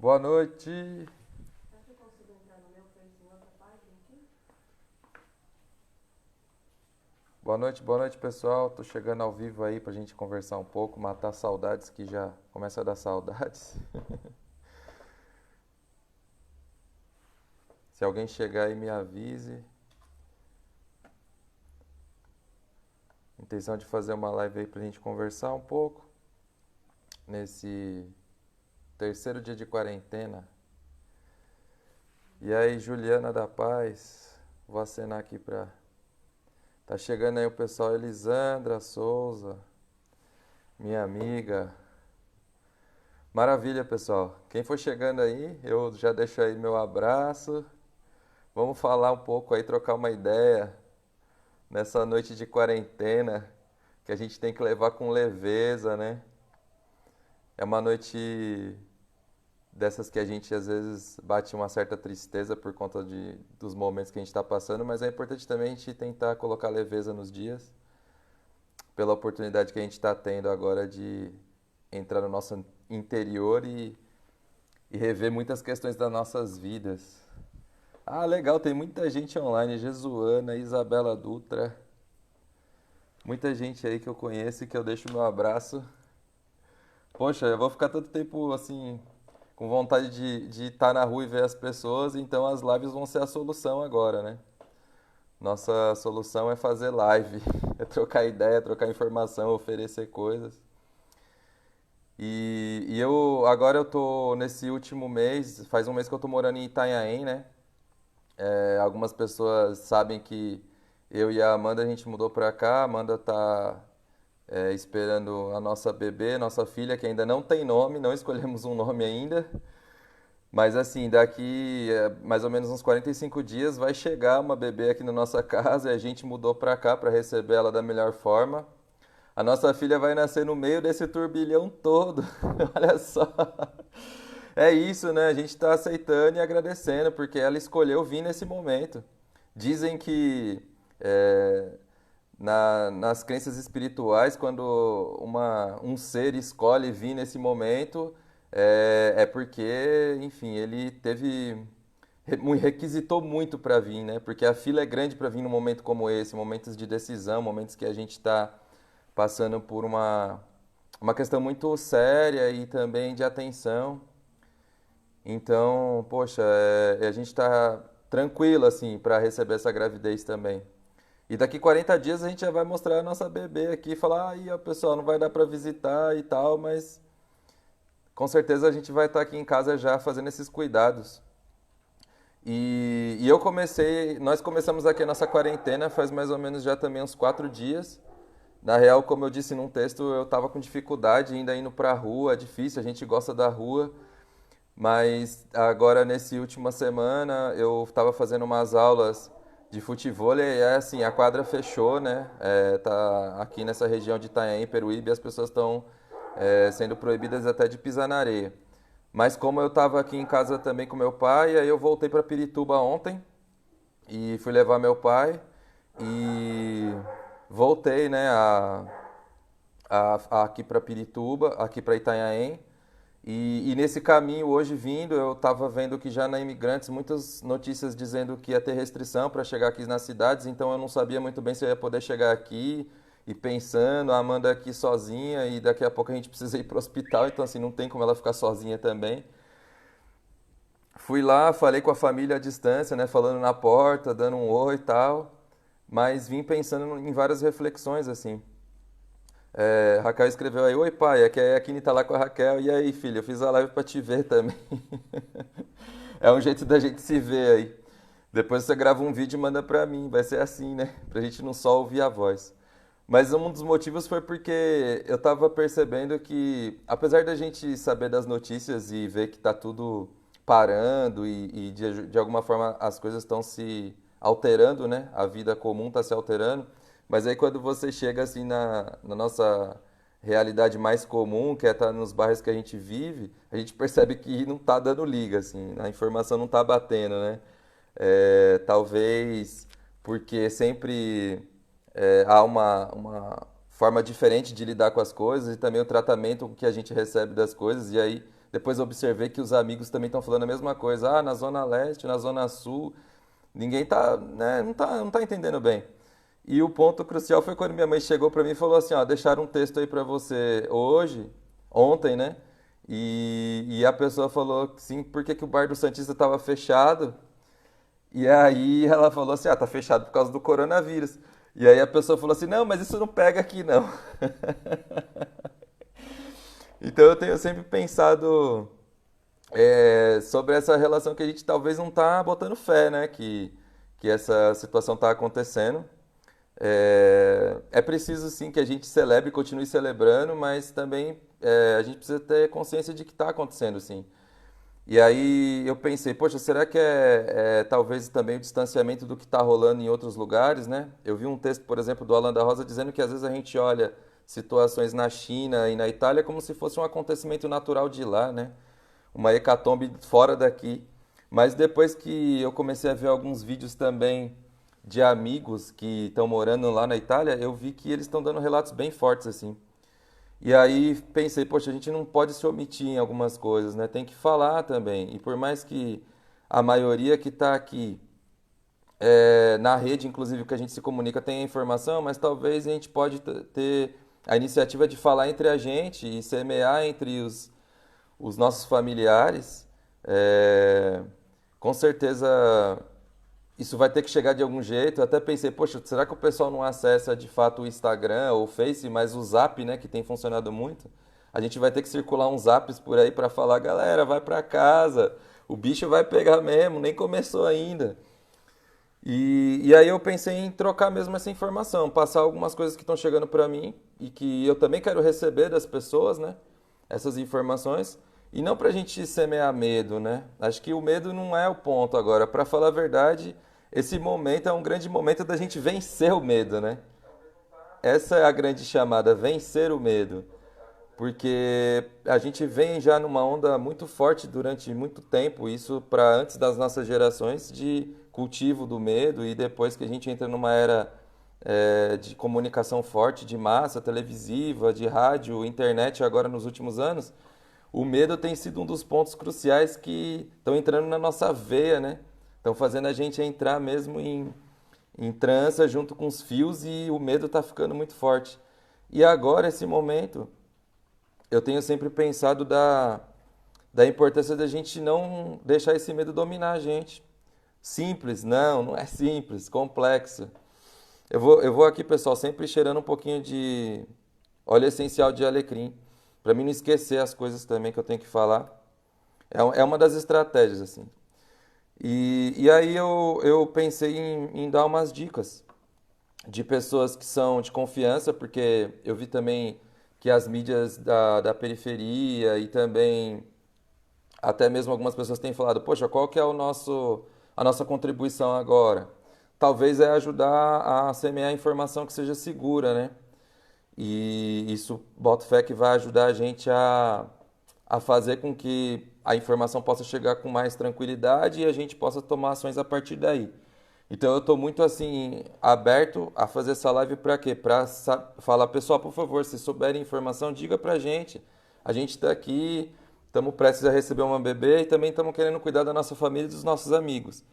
Boa noite. Será que eu consigo entrar no meu Face em outra página aqui? Boa noite, pessoal. Tô chegando ao vivo aí pra gente conversar um pouco, matar saudades que já começa a dar saudades. Se alguém chegar aí, me avise. Intenção de fazer uma live aí pra gente conversar um pouco nesse terceiro dia de quarentena. E aí, Juliana da Paz, vou acenar aqui pra. Tá chegando aí o pessoal, Elisandra Souza, minha amiga. Maravilha, pessoal. Quem for chegando aí, eu já deixo aí meu abraço. Vamos falar um pouco aí, trocar uma ideia nessa noite de quarentena que a gente tem que levar com leveza, né? É uma noite dessas que a gente às vezes bate uma certa tristeza por conta dos momentos que a gente está passando, mas é importante também a gente tentar colocar leveza nos dias, pela oportunidade que a gente está tendo agora de entrar no nosso interior e rever muitas questões das nossas vidas. Ah, legal, tem muita gente online, Jesuana, Isabela Dutra, muita gente aí que eu conheço e que eu deixo meu abraço. Poxa, eu vou ficar tanto tempo assim, com vontade de estar na rua e ver as pessoas, então as lives vão ser a solução agora, né? Nossa solução é fazer live, é trocar ideia, trocar informação, oferecer coisas. E eu agora eu tô nesse último mês, faz um mês que eu tô morando em Itanhaém, né? Algumas pessoas sabem que eu e a Amanda a gente mudou pra cá. A Amanda tá esperando a nossa bebê, nossa filha, que ainda não tem nome, não escolhemos um nome ainda. Mas assim, daqui mais ou menos uns 45 dias vai chegar uma bebê aqui na nossa casa e a gente mudou pra cá pra receber ela da melhor forma. A nossa filha vai nascer no meio desse turbilhão todo. Olha só. É isso, né? A gente está aceitando e agradecendo, porque ela escolheu vir nesse momento. Dizem que é, nas crenças espirituais, quando um ser escolhe vir nesse momento, é porque, enfim, ele requisitou muito para vir, né? Porque a fila é grande para vir num momento como esse, momentos de decisão, momentos que a gente está passando por uma questão muito séria e também de atenção. Então, poxa, a gente está tranquilo assim para receber essa gravidez também. E daqui 40 dias a gente já vai mostrar a nossa bebê aqui e falar, aí, ó, pessoal, não vai dar para visitar e tal, mas com certeza a gente vai estar aqui em casa já fazendo esses cuidados. Nós começamos aqui a nossa quarentena faz mais ou menos já também uns 4 dias. Na real, como eu disse num texto, eu estava com dificuldade ainda indo para a rua, é difícil, a gente gosta da rua. Mas agora, nessa última semana, eu estava fazendo umas aulas de futevôlei e é assim, a quadra fechou, né? Tá aqui nessa região de Itanhaém, Peruíbe, as pessoas estão sendo proibidas até de pisar na areia. Mas como eu estava aqui em casa também com meu pai, aí eu voltei para Pirituba ontem e fui levar meu pai e voltei, né, aqui para Pirituba, aqui para Itanhaém. E nesse caminho, hoje vindo, eu estava vendo que já na Imigrantes muitas notícias dizendo que ia ter restrição para chegar aqui nas cidades, então eu não sabia muito bem se eu ia poder chegar aqui. E pensando, a Amanda aqui sozinha e daqui a pouco a gente precisa ir para o hospital, então assim, não tem como ela ficar sozinha também. Fui lá, falei com a família à distância, né, falando na porta, dando um oi e tal, mas vim pensando em várias reflexões assim. Raquel escreveu aí, oi pai, aqui é a Kine tá lá com a Raquel. E aí, filho, eu fiz a live pra te ver também. É um jeito da gente se ver aí. Depois você grava um vídeo e manda pra mim, vai ser assim, né? Pra gente não só ouvir a voz. Mas um dos motivos foi porque eu tava percebendo que, apesar da gente saber das notícias e ver que tá tudo parando e de alguma forma as coisas estão se alterando, né? A vida comum tá se alterando. Mas aí quando você chega assim na nossa realidade mais comum, que é estar nos bairros que a gente percebe que não tá dando liga, assim, a informação não tá batendo, né? Talvez porque sempre há uma forma diferente de lidar com as coisas e também o tratamento que a gente recebe das coisas, e aí depois eu observei que os amigos também estão falando a mesma coisa. Ah, na Zona Leste, na Zona Sul, ninguém tá, né, não tá entendendo bem. E o ponto crucial foi quando minha mãe chegou pra mim e falou assim, ó, deixaram um texto aí pra você hoje, ontem, né? E a pessoa falou que sim, por que que o bar do Santista estava fechado? E aí ela falou assim, ah, tá fechado por causa do coronavírus. E aí a pessoa falou assim, não, mas isso não pega aqui não. Então eu tenho sempre pensado sobre essa relação que a gente talvez não tá botando fé, né? Que essa situação tá acontecendo. É preciso sim que a gente celebre, continue celebrando, mas também a gente precisa ter consciência de que está acontecendo, sim. E aí eu pensei, poxa, será que talvez também o distanciamento do que está rolando em outros lugares, né? Eu vi um texto, por exemplo, do Alan da Rosa dizendo que às vezes a gente olha situações na China e na Itália como se fosse um acontecimento natural de lá, né? Uma hecatombe fora daqui. Mas depois que eu comecei a ver alguns vídeos também de amigos que estão morando lá na Itália, eu vi que eles estão dando relatos bem fortes assim. E aí pensei, poxa, a gente não pode se omitir em algumas coisas, né? Tem que falar também. E por mais que a maioria que está aqui na rede, inclusive, que a gente se comunica, tenha informação, mas talvez a gente pode ter a iniciativa de falar entre a gente e semear entre os nossos familiares. É, com certeza isso vai ter que chegar de algum jeito. Eu até pensei, poxa, será que o pessoal não acessa de fato o Instagram ou o Face, mas o Zap, né, que tem funcionado muito? A gente vai ter que circular uns zaps por aí para falar, galera, vai para casa, o bicho vai pegar mesmo, nem começou ainda. E aí eu pensei em trocar mesmo essa informação, passar algumas coisas que estão chegando para mim e que eu também quero receber das pessoas, né? Essas informações. E não pra gente semear medo, né? Acho que o medo não é o ponto agora. Para falar a verdade, esse momento é um grande momento da gente vencer o medo, né? Essa é a grande chamada, vencer o medo. Porque a gente vem já numa onda muito forte durante muito tempo, isso para antes das nossas gerações, de cultivo do medo, e depois que a gente entra numa era de comunicação forte, de massa, televisiva, de rádio, internet agora nos últimos anos, o medo tem sido um dos pontos cruciais que estão entrando na nossa veia, né? Estão fazendo a gente entrar mesmo em trança junto com os fios e o medo está ficando muito forte. E agora, esse momento, eu tenho sempre pensado da importância da gente não deixar esse medo dominar a gente. Simples, não é simples, complexo. Eu vou aqui, pessoal, sempre cheirando um pouquinho de óleo essencial de alecrim, para mim não esquecer as coisas também que eu tenho que falar. É uma das estratégias, assim. E aí eu pensei em dar umas dicas de pessoas que são de confiança, porque eu vi também que as mídias da periferia e também até mesmo algumas pessoas têm falado, poxa, qual que é a nossa contribuição agora? Talvez é ajudar a semear informação que seja segura, né? E isso, boto fé que vai ajudar a gente a fazer com que a informação possa chegar com mais tranquilidade e a gente possa tomar ações a partir daí. Então eu estou muito assim aberto a fazer essa live para quê? Para falar, pessoal, por favor, se souberem informação, diga pra gente. A gente está aqui, estamos prestes a receber uma bebê e também estamos querendo cuidar da nossa família e dos nossos amigos.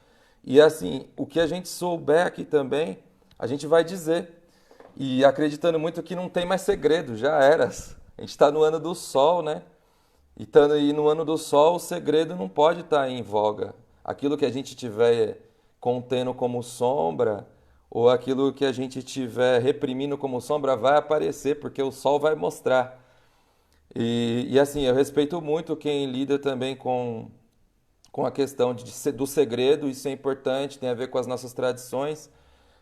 E assim, o que a gente souber aqui também, a gente vai dizer. E acreditando muito que não tem mais segredo, já era. A gente está no ano do sol, né? E estando aí no ano do sol, o segredo não pode estar em voga. Aquilo que a gente tiver contendo como sombra, ou aquilo que a gente tiver reprimindo como sombra, vai aparecer, porque o sol vai mostrar. E assim, eu respeito muito quem lida também com a questão do segredo, isso é importante, tem a ver com as nossas tradições,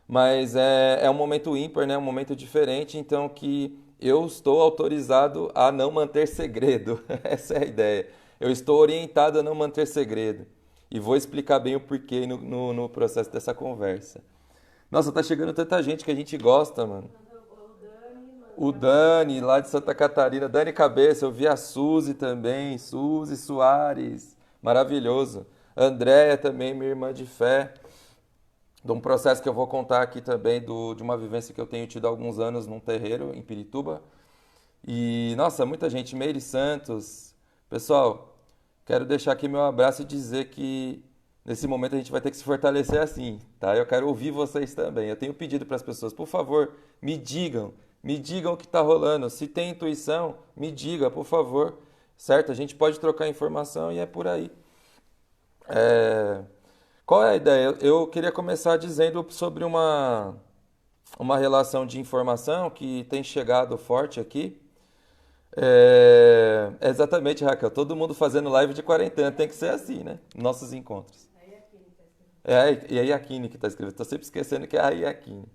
mas é um momento ímpar, né? Um momento diferente, então que eu estou autorizado a não manter segredo. Essa é a ideia. Eu estou orientado a não manter segredo. E vou explicar bem o porquê no processo dessa conversa. Nossa, tá chegando tanta gente que a gente gosta, mano. O Dani, lá de Santa Catarina, Dani Cabeça, eu vi a Suzy também, Suzy Soares, maravilhoso. Andréia também, minha irmã de fé, de um processo que eu vou contar aqui também de uma vivência que eu tenho tido há alguns anos num terreiro em Pirituba. E, nossa, muita gente, Meire Santos, Pessoal, quero deixar aqui meu abraço e dizer que nesse momento a gente vai ter que se fortalecer assim, tá? Eu quero ouvir vocês também. Eu tenho pedido para as pessoas, por favor, me digam o que está rolando. Se tem intuição, me diga, por favor, certo? A gente pode trocar informação e é por aí. É, Qual é a ideia? Eu queria começar dizendo sobre uma relação de informação que tem chegado forte aqui. Exatamente, Raquel. Todo mundo fazendo live de quarentena. Tem que ser assim, né? Nossos encontros. Aí aqui não está escrito. E a Iacine que está escrevendo. Estou sempre esquecendo que é a Iacine.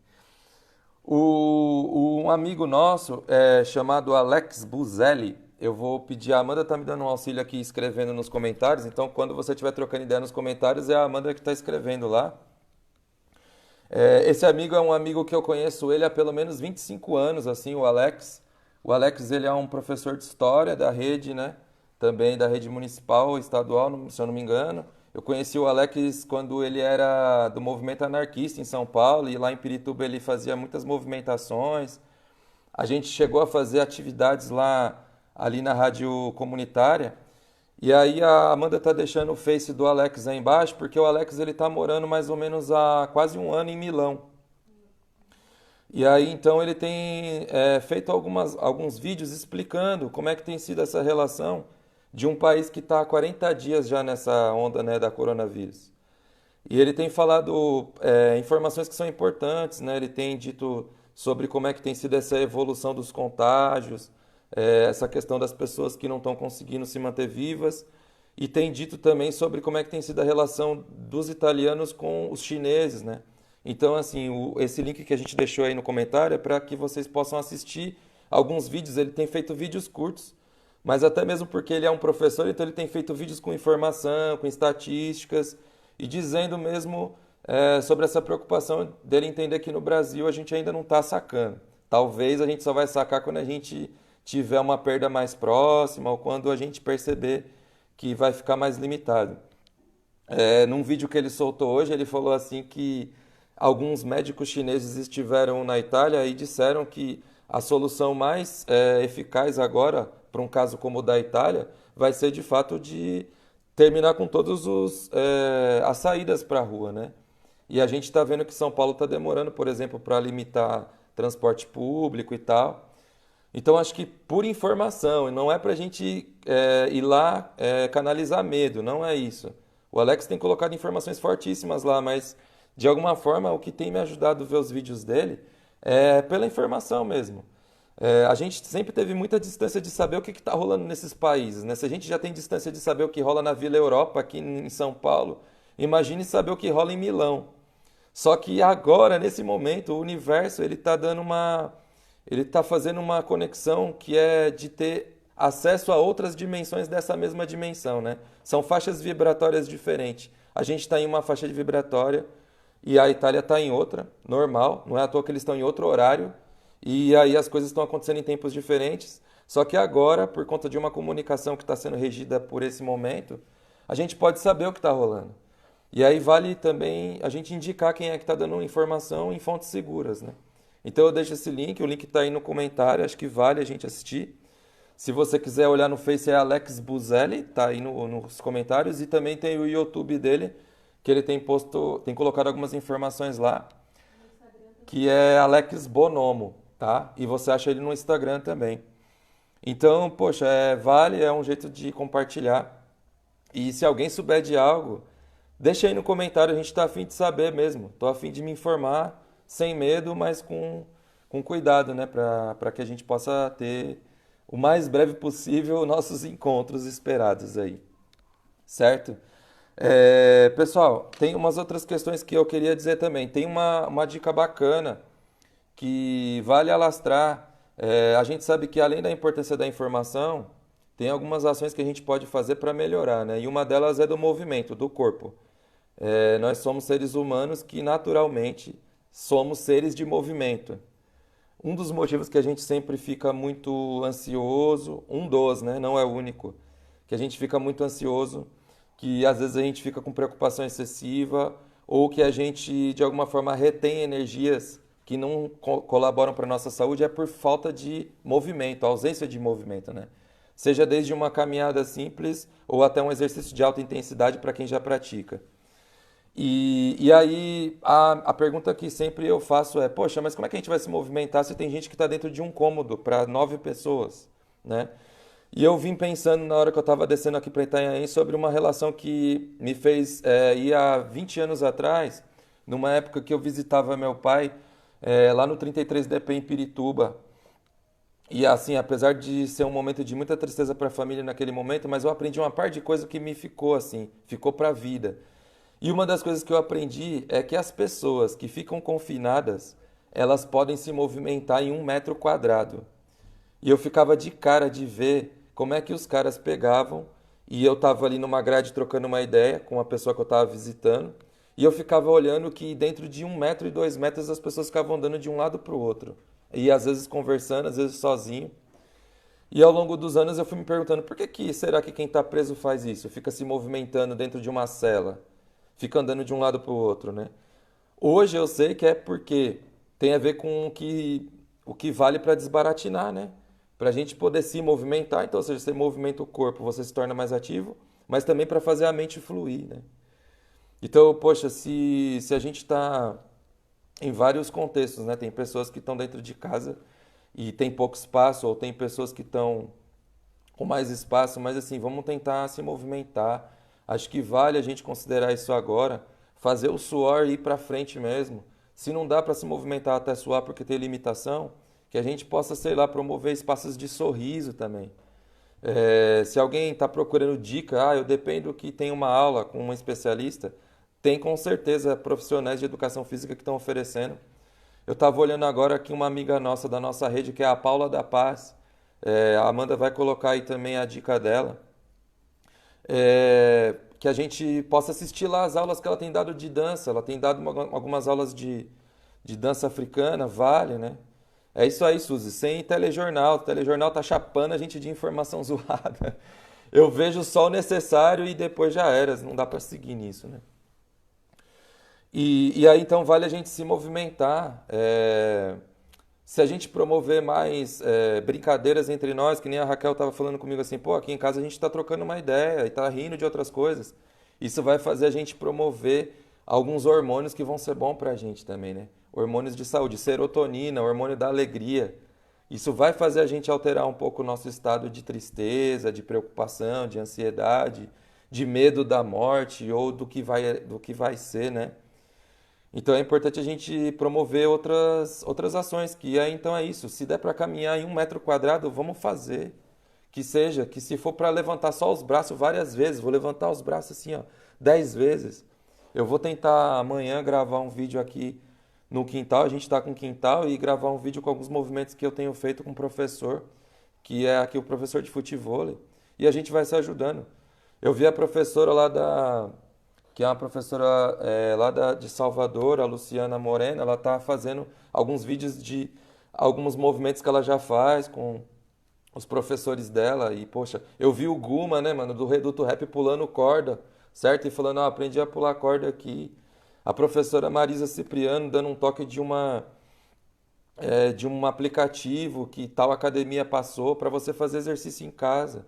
Um amigo nosso chamado Alex Buzelli. Eu vou pedir, a Amanda tá me dando um auxílio aqui escrevendo nos comentários. Então, quando você estiver trocando ideia nos comentários, é a Amanda que está escrevendo lá. Esse amigo é um amigo que eu conheço ele há pelo menos 25 anos, assim, o Alex. O Alex, ele é um professor de história da rede, né? Também da rede municipal, estadual, se eu não me engano. Eu conheci o Alex quando ele era do movimento anarquista em São Paulo e lá em Pirituba ele fazia muitas movimentações. A gente chegou a fazer atividades lá ali na rádio comunitária. E aí a Amanda tá deixando o Face do Alex aí embaixo, porque o Alex ele tá morando mais ou menos há quase um ano em Milão. E aí então ele tem feito alguns vídeos explicando como é que tem sido essa relação de um país que está há 40 dias já nessa onda, né, da coronavírus. E ele tem falado informações que são importantes, né? Ele tem dito sobre como é que tem sido essa evolução dos contágios, essa questão das pessoas que não estão conseguindo se manter vivas, e tem dito também sobre como é que tem sido a relação dos italianos com os chineses, né? Então, assim, esse link que a gente deixou aí no comentário é para que vocês possam assistir alguns vídeos. Ele tem feito vídeos curtos, mas até mesmo porque ele é um professor, então ele tem feito vídeos com informação, com estatísticas e dizendo mesmo sobre essa preocupação dele entender que no Brasil a gente ainda não está sacando. Talvez a gente só vai sacar quando a gente tiver uma perda mais próxima ou quando a gente perceber que vai ficar mais limitado. Num vídeo que ele soltou hoje, ele falou assim que alguns médicos chineses estiveram na Itália e disseram que a solução mais eficaz agora, para um caso como o da Itália, vai ser de fato de terminar com todas as saídas para a rua, né? E a gente está vendo que São Paulo está demorando, por exemplo, para limitar transporte público e tal. Então acho que por informação, e não é para a gente ir lá canalizar medo, não é isso. O Alex tem colocado informações fortíssimas lá, mas de alguma forma o que tem me ajudado a ver os vídeos dele é pela informação mesmo. A gente sempre teve muita distância de saber o que está rolando nesses países, né? Se a gente já tem distância de saber o que rola na Vila Europa, aqui em São Paulo, imagine saber o que rola em Milão. Só que agora, nesse momento, o universo ele está fazendo uma conexão que é de ter acesso a outras dimensões dessa mesma dimensão, né? São faixas vibratórias diferentes. A gente está em uma faixa de vibratória e a Itália está em outra, normal. Não é à toa que eles estão em outro horário. E aí as coisas estão acontecendo em tempos diferentes. Só que agora, por conta de uma comunicação que está sendo regida por esse momento, a gente pode saber o que está rolando. E aí vale também a gente indicar quem é que está dando informação em fontes seguras, né? Então eu deixo esse link, o link está aí no comentário, acho que vale a gente assistir. Se você quiser olhar no Face é Alex Buzelli, tá aí nos comentários. E também tem o YouTube dele, que ele tem colocado algumas informações lá, que é Alex Bonomo, tá? E você acha ele no Instagram também. Então, poxa, vale, é um jeito de compartilhar. E se alguém souber de algo, deixa aí no comentário, a gente tá afim de saber mesmo. Tô afim de me informar, sem medo, mas com cuidado, né? Para que a gente possa ter o mais breve possível nossos encontros esperados aí, certo? Pessoal, tem umas outras questões que eu queria dizer também. Tem uma dica bacana que vale alastrar. A gente sabe que além da importância da informação, tem algumas ações que a gente pode fazer para melhorar, né? E uma delas é do movimento, do corpo. Nós somos seres humanos que naturalmente somos seres de movimento. Um dos motivos que a gente sempre fica muito ansioso, né? Não é o único, que a gente fica muito ansioso, que às vezes a gente fica com preocupação excessiva ou que a gente de alguma forma retém energias que não colaboram para a nossa saúde é por falta de movimento, ausência de movimento, né? seja desde uma caminhada simples ou até um exercício de alta intensidade para quem já pratica. E aí a pergunta que sempre eu faço é, poxa, mas como é que a gente vai se movimentar se tem gente que está dentro de um cômodo para 9 pessoas, né? E eu vim pensando na hora que eu estava descendo aqui para Itanhaém sobre uma relação que me fez ir há 20 anos atrás, numa época que eu visitava meu pai lá no 33DP em Pirituba. E assim, apesar de ser um momento de muita tristeza para a família naquele momento, mas eu aprendi uma parte de coisa que me ficou assim, ficou para a vida. E uma das coisas que eu aprendi é que as pessoas que ficam confinadas, elas podem se movimentar em 1 metro quadrado. E eu ficava de cara de ver como é que os caras pegavam e eu tava ali numa grade trocando uma ideia com uma pessoa que eu tava visitando e eu ficava olhando que dentro de 1 metro e 2 metros as pessoas ficavam andando de um lado para o outro. E às vezes conversando, às vezes sozinho. E ao longo dos anos eu fui me perguntando por que que será que quem está preso faz isso? Fica se movimentando dentro de uma cela, fica andando de um lado para o outro, né? Hoje eu sei que é porque tem a ver com o que vale para desbaratinar, né? Para a gente poder se movimentar, então, ou seja, você movimenta o corpo, você se torna mais ativo, mas também para fazer a mente fluir, né? Então, poxa, se a gente está em vários contextos, né? Tem pessoas que estão dentro de casa e tem pouco espaço, ou tem pessoas que estão com mais espaço, mas assim, vamos tentar se movimentar. Acho que vale a gente considerar isso agora, fazer o suor ir para frente mesmo. Se não dá para se movimentar até suar porque tem limitação, que a gente possa, sei lá, promover espaços de sorriso também. Se alguém está procurando dica, eu dependo que tenha uma aula com um especialista, tem com certeza profissionais de educação física que estão oferecendo. Eu estava olhando agora aqui uma amiga nossa da nossa rede, que é a Paula da Paz. A Amanda vai colocar aí também a dica dela. Que a gente possa assistir lá as aulas que ela tem dado de dança. Ela tem dado algumas aulas de dança africana, vale, né? É isso aí, Suzy. Sem telejornal. O telejornal tá chapando a gente de informação zoada. Eu vejo só o necessário e depois já era. Não dá para seguir nisso, né? E aí então vale a gente se movimentar. Se a gente promover mais brincadeiras entre nós, que nem a Raquel estava falando comigo assim, pô, aqui em casa a gente está trocando uma ideia e está rindo de outras coisas. Isso vai fazer a gente promover alguns hormônios que vão ser bom para a gente também, né? Hormônios de saúde, serotonina, hormônio da alegria. Isso vai fazer a gente alterar um pouco o nosso estado de tristeza, de preocupação, de ansiedade, de medo da morte ou do que vai ser, né? Então é importante a gente promover outras ações, que é então é isso. Se der para caminhar em 1 metro quadrado, vamos fazer. Que seja, que se for para levantar só os braços várias vezes, vou levantar os braços assim, ó, 10 vezes. Eu vou tentar amanhã gravar um vídeo aqui no quintal, a gente está com quintal, e gravar um vídeo com alguns movimentos que eu tenho feito com o professor, que é aqui o professor de futevôlei, e a gente vai se ajudando. Eu vi a professora lá que é uma professora de Salvador, a Luciana Morena, ela tá fazendo alguns vídeos de alguns movimentos que ela já faz com os professores dela. E, poxa, eu vi o Guma, né, mano, do Reduto Rap pulando corda, certo? E falando, aprendi a pular corda aqui. A professora Marisa Cipriano dando um toque de um aplicativo que tal academia passou para você fazer exercício em casa.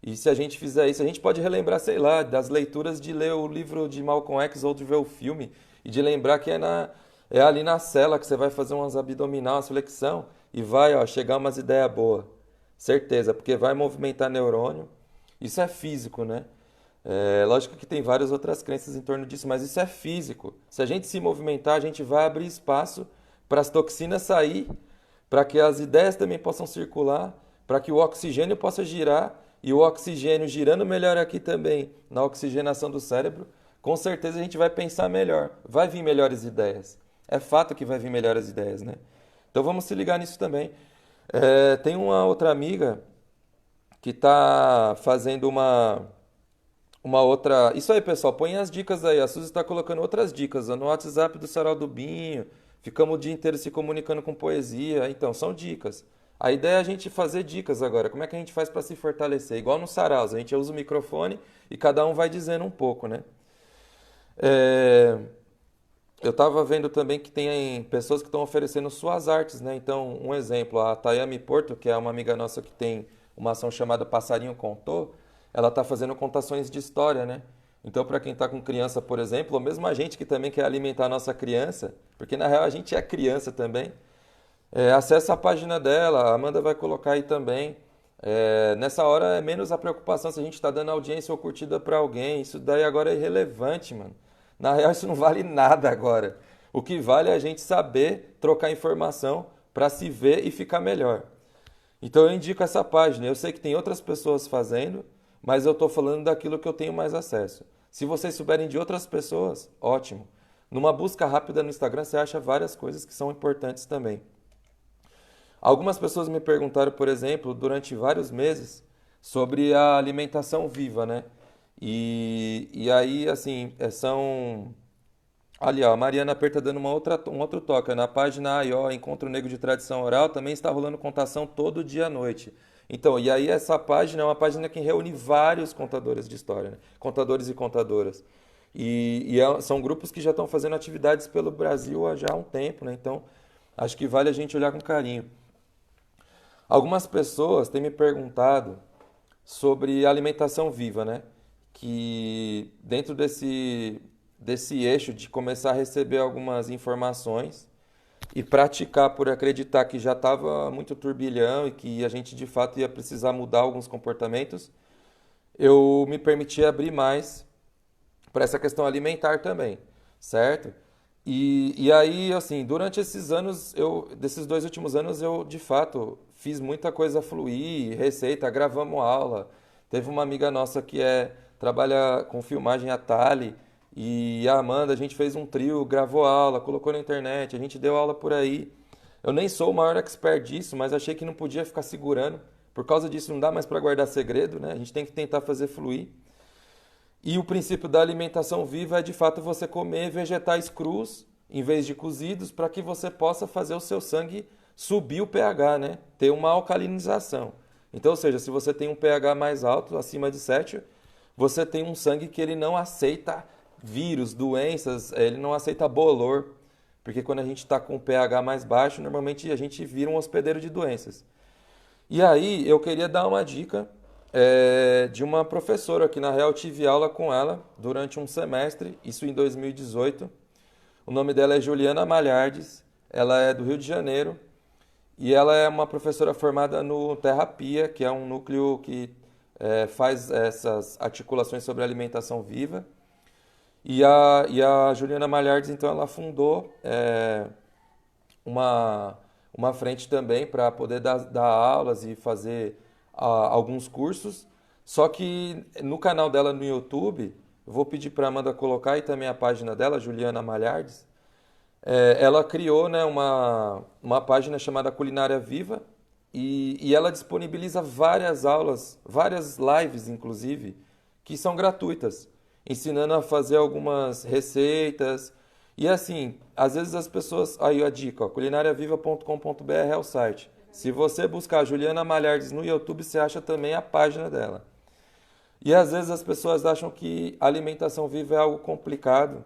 E se a gente fizer isso, a gente pode relembrar, sei lá, das leituras de ler o livro de Malcolm X ou de ver o filme e de lembrar que é ali na cela que você vai fazer umas abdominal, umas flexão e vai, ó, chegar umas ideias boas. Certeza, porque vai movimentar neurônio. Isso é físico, né? Lógico que tem várias outras crenças em torno disso, mas isso é físico. Se a gente se movimentar, a gente vai abrir espaço para as toxinas sair, para que as ideias também possam circular, para que o oxigênio possa girar, e o oxigênio girando melhor aqui também, na oxigenação do cérebro, com certeza a gente vai pensar melhor, vai vir melhores ideias. É fato que vai vir melhores ideias, né? Então vamos se ligar nisso também. Tem uma outra amiga que está fazendo uma outra. Isso aí, pessoal, põe as dicas aí. A Suzy está colocando outras dicas ó, no WhatsApp do Sarau do Binho. Ficamos o dia inteiro se comunicando com poesia. Então, são dicas. A ideia é a gente fazer dicas agora. Como é que a gente faz para se fortalecer? Igual no Saraus, a gente usa o microfone e cada um vai dizendo um pouco, né? É, Eu estava vendo também que tem pessoas que estão oferecendo suas artes, né? Então, um exemplo, a Tayami Porto, que é uma amiga nossa que tem uma ação chamada Passarinho Contou, ela está fazendo contações de história, né? Então, para quem está com criança, por exemplo, ou mesmo a gente que também quer alimentar a nossa criança, porque na real a gente é criança também, acessa a página dela, a Amanda vai colocar aí também. Nessa hora é menos a preocupação se a gente está dando audiência ou curtida para alguém, isso daí agora é irrelevante, mano. Na real isso não vale nada agora. O que vale é a gente saber trocar informação para se ver e ficar melhor. Então eu indico essa página. Eu sei que tem outras pessoas fazendo, mas eu estou falando daquilo que eu tenho mais acesso. Se vocês souberem de outras pessoas, ótimo. Numa busca rápida no Instagram você acha várias coisas que são importantes também. Algumas pessoas me perguntaram, por exemplo, durante vários meses, sobre a alimentação viva, né? E aí, assim, são. Ali, ó, a Mariana Per tá dando um outro toque. Na página aí, ó, Encontro Negro de Tradição Oral, também está rolando contação todo dia à noite. Então, e aí essa página é uma página que reúne vários contadores de história, né? Contadores e contadoras. São grupos que já estão fazendo atividades pelo Brasil há já um tempo, né? Então, acho que vale a gente olhar com carinho. Algumas pessoas têm me perguntado sobre alimentação viva, né? Que dentro desse eixo de começar a receber algumas informações e praticar por acreditar que já estava muito turbilhão e que a gente de fato ia precisar mudar alguns comportamentos, eu me permiti abrir mais para essa questão alimentar também, certo? E aí, assim, durante esses anos, desses 2 últimos anos, eu de fato fiz muita coisa fluir, receita, gravamos aula. Teve uma amiga nossa que trabalha com filmagem, a Thali, e a Amanda, a gente fez um trio, gravou aula, colocou na internet, a gente deu aula por aí. Eu nem sou o maior expert disso, mas achei que não podia ficar segurando. Por causa disso, não dá mais para guardar segredo, né? A gente tem que tentar fazer fluir. E o princípio da alimentação viva é de fato você comer vegetais crus em vez de cozidos para que você possa fazer o seu sangue subir o pH, né? Ter uma alcalinização. Então, ou seja, se você tem um pH mais alto, acima de 7, você tem um sangue que ele não aceita vírus, doenças, ele não aceita bolor. Porque quando a gente está com o pH mais baixo, normalmente a gente vira um hospedeiro de doenças. E aí eu queria dar uma dica de uma professora que na real tive aula com ela durante um semestre, isso em 2018. O nome dela é Juliana Malhardes, ela é do Rio de Janeiro e ela é uma professora formada no Terrapia, que é um núcleo que faz essas articulações sobre alimentação viva. E a Juliana Malhardes, então, ela fundou uma frente também para poder dar aulas e fazer alguns cursos. Só que no canal dela no YouTube, eu vou pedir para a Amanda colocar aí também a página dela, Juliana Malhardes. Ela criou, né, uma página chamada Culinária Viva e ela disponibiliza várias aulas, várias lives, inclusive, que são gratuitas, ensinando a fazer algumas receitas. E assim, às vezes as pessoas. Aí a dica, ó, culinariaviva.com.br é o site. Se você buscar Juliana Malhardes no YouTube, você acha também a página dela. E às vezes as pessoas acham que alimentação viva é algo complicado,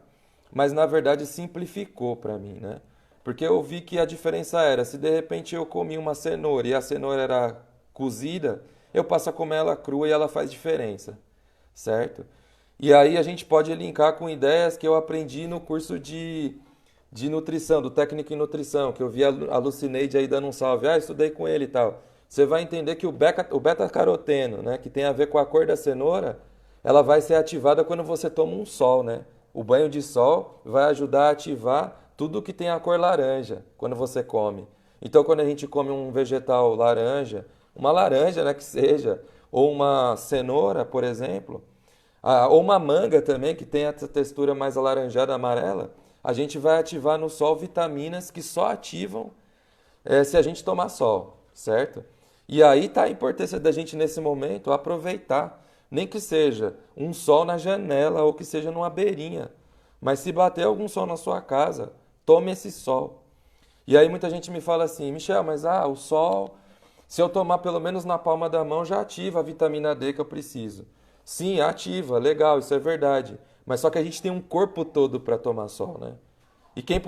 mas na verdade simplificou para mim, né? Porque eu vi que a diferença era, se de repente eu comi uma cenoura e a cenoura era cozida, eu passo a comer ela crua e ela faz diferença, certo? E aí a gente pode linkar com ideias que eu aprendi no curso de nutrição, do técnico em nutrição, que eu vi a Lucineide aí dando um salve, estudei com ele e tal. Você vai entender que o beta-caroteno, né, que tem a ver com a cor da cenoura, ela vai ser ativada quando você toma um sol, né? O banho de sol vai ajudar a ativar tudo que tem a cor laranja quando você come. Então, quando a gente come um vegetal laranja, uma laranja, né, que seja, ou uma cenoura, por exemplo, ou uma manga também, que tem essa textura mais alaranjada, amarela, a gente vai ativar no sol vitaminas que só ativam se a gente tomar sol, certo? E aí está a importância da gente, nesse momento, aproveitar, nem que seja um sol na janela ou que seja numa beirinha. Mas se bater algum sol na sua casa, tome esse sol. E aí muita gente me fala assim, Michel, mas o sol, se eu tomar pelo menos na palma da mão, já ativa a vitamina D que eu preciso. Sim, ativa, legal, isso é verdade. Mas só que a gente tem um corpo todo para tomar sol, né? E quem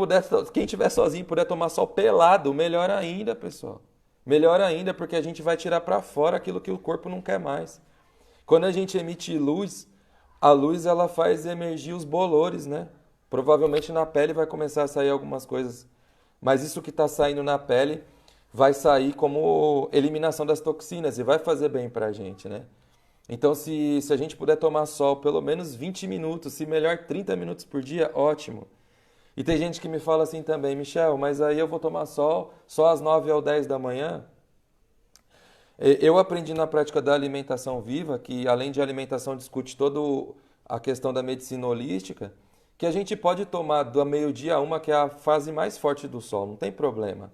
tiver sozinho e puder tomar sol pelado, melhor ainda, pessoal. Melhor ainda, porque a gente vai tirar para fora aquilo que o corpo não quer mais. Quando a gente emite luz, a luz ela faz emergir os bolores, né? Provavelmente na pele vai começar a sair algumas coisas. Mas isso que está saindo na pele vai sair como eliminação das toxinas e vai fazer bem para a gente, né? Então, se a gente puder tomar sol pelo menos 20 minutos, se melhor 30 minutos por dia, ótimo. E tem gente que me fala assim também, Michel, mas aí eu vou tomar sol só às 9 ou 10 da manhã? Eu aprendi na prática da alimentação viva, que além de alimentação discute toda a questão da medicina holística, que a gente pode tomar do meio-dia a uma, que é a fase mais forte do sol, não tem problema.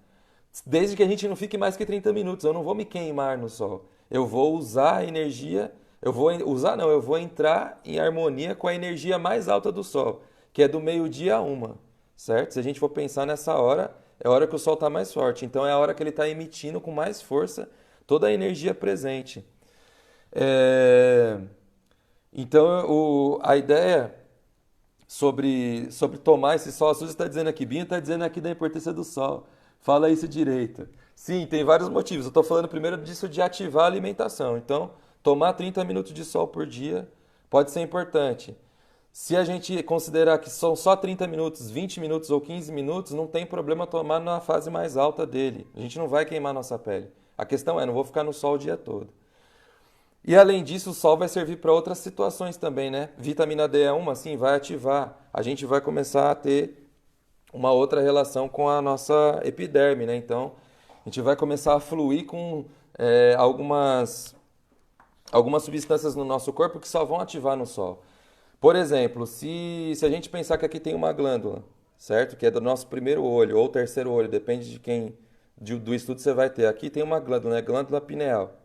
Desde que a gente não fique mais que 30 minutos, eu não vou me queimar no sol. Eu vou usar a energia, eu vou usar não, eu vou entrar em harmonia com a energia mais alta do sol, que é do meio-dia a uma, certo? Se a gente for pensar nessa hora, é a hora que o sol está mais forte, então é a hora que ele está emitindo com mais força toda a energia presente. É, Então, a ideia sobre tomar esse sol, a Suzy está dizendo aqui, Binho está dizendo aqui da importância do sol. Fala isso direito. Sim, tem vários motivos. Eu estou falando primeiro disso de ativar a alimentação. Então, tomar 30 minutos de sol por dia pode ser importante. Se a gente considerar que são só 30 minutos, 20 minutos ou 15 minutos, não tem problema tomar na fase mais alta dele. A gente não vai queimar nossa pele. A questão é, não vou ficar no sol o dia todo. E além disso, o sol vai servir para outras situações também, né? Vitamina D é uma, sim, vai ativar. A gente vai começar a ter uma outra relação com a nossa epiderme, né? Então, a gente vai começar a fluir com algumas substâncias no nosso corpo que só vão ativar no sol. Por exemplo, se a gente pensar que aqui tem uma glândula, certo? Que é do nosso primeiro olho ou terceiro olho, depende do estudo que você vai ter. Aqui tem uma glândula, né? Glândula pineal.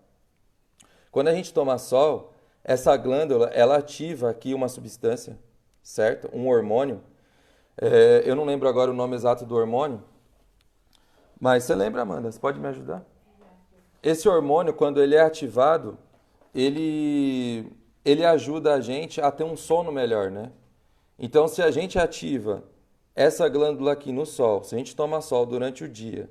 Quando a gente toma sol, essa glândula, ela ativa aqui uma substância, certo? Um hormônio. Eu não lembro agora o nome exato do hormônio, mas você lembra, Amanda? Você pode me ajudar? Esse hormônio, quando ele é ativado, ele ajuda a gente a ter um sono melhor, né? Então, se a gente ativa essa glândula aqui no sol, se a gente toma sol durante o dia,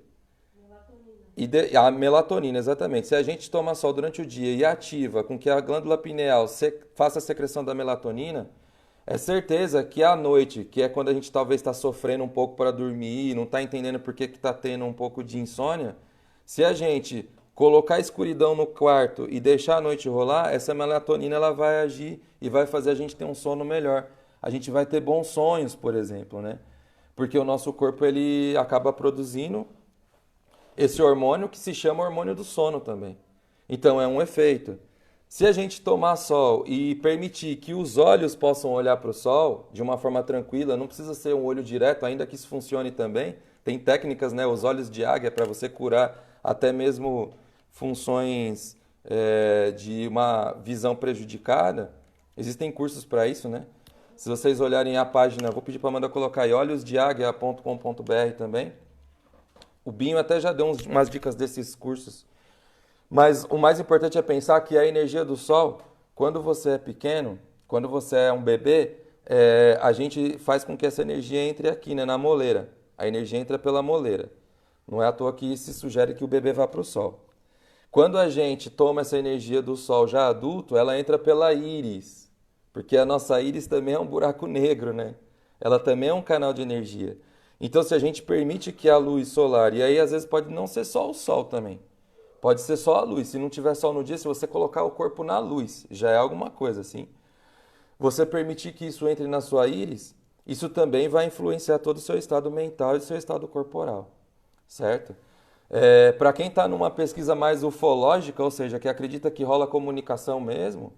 a melatonina, exatamente. Se a gente toma sol durante o dia e ativa com que a glândula pineal faça a secreção da melatonina, é certeza que à noite, que é quando a gente talvez está sofrendo um pouco para dormir, não está entendendo por que está tendo um pouco de insônia, se a gente colocar escuridão no quarto e deixar a noite rolar, essa melatonina ela vai agir e vai fazer a gente ter um sono melhor. A gente vai ter bons sonhos, por exemplo, né? Porque o nosso corpo ele acaba produzindo esse hormônio que se chama hormônio do sono também. Então é um efeito. Se a gente tomar sol e permitir que os olhos possam olhar para o sol de uma forma tranquila, não precisa ser um olho direto, ainda que isso funcione também. Tem técnicas, né? Os olhos de águia para você curar até mesmo funções de uma visão prejudicada. Existem cursos para isso, né? Se vocês olharem a página, vou pedir para a Amanda colocar aí, olhosdeaguia.com.br também. O Binho até já deu umas dicas desses cursos. Mas o mais importante é pensar que a energia do sol, quando você é pequeno, quando você é um bebê, a gente faz com que essa energia entre aqui, né, na moleira. A energia entra pela moleira. Não é à toa que se sugere que o bebê vá para o sol. Quando a gente toma essa energia do sol já adulto, ela entra pela íris. Porque a nossa íris também é um buraco negro, né? Ela também é um canal de energia. Então, se a gente permite que a luz solar, e aí às vezes pode não ser só o sol também, pode ser só a luz. Se não tiver sol no dia, se você colocar o corpo na luz, já é alguma coisa assim. Você permitir que isso entre na sua íris, isso também vai influenciar todo o seu estado mental e o seu estado corporal, certo? Para quem está numa pesquisa mais ufológica, ou seja, que acredita que rola comunicação mesmo,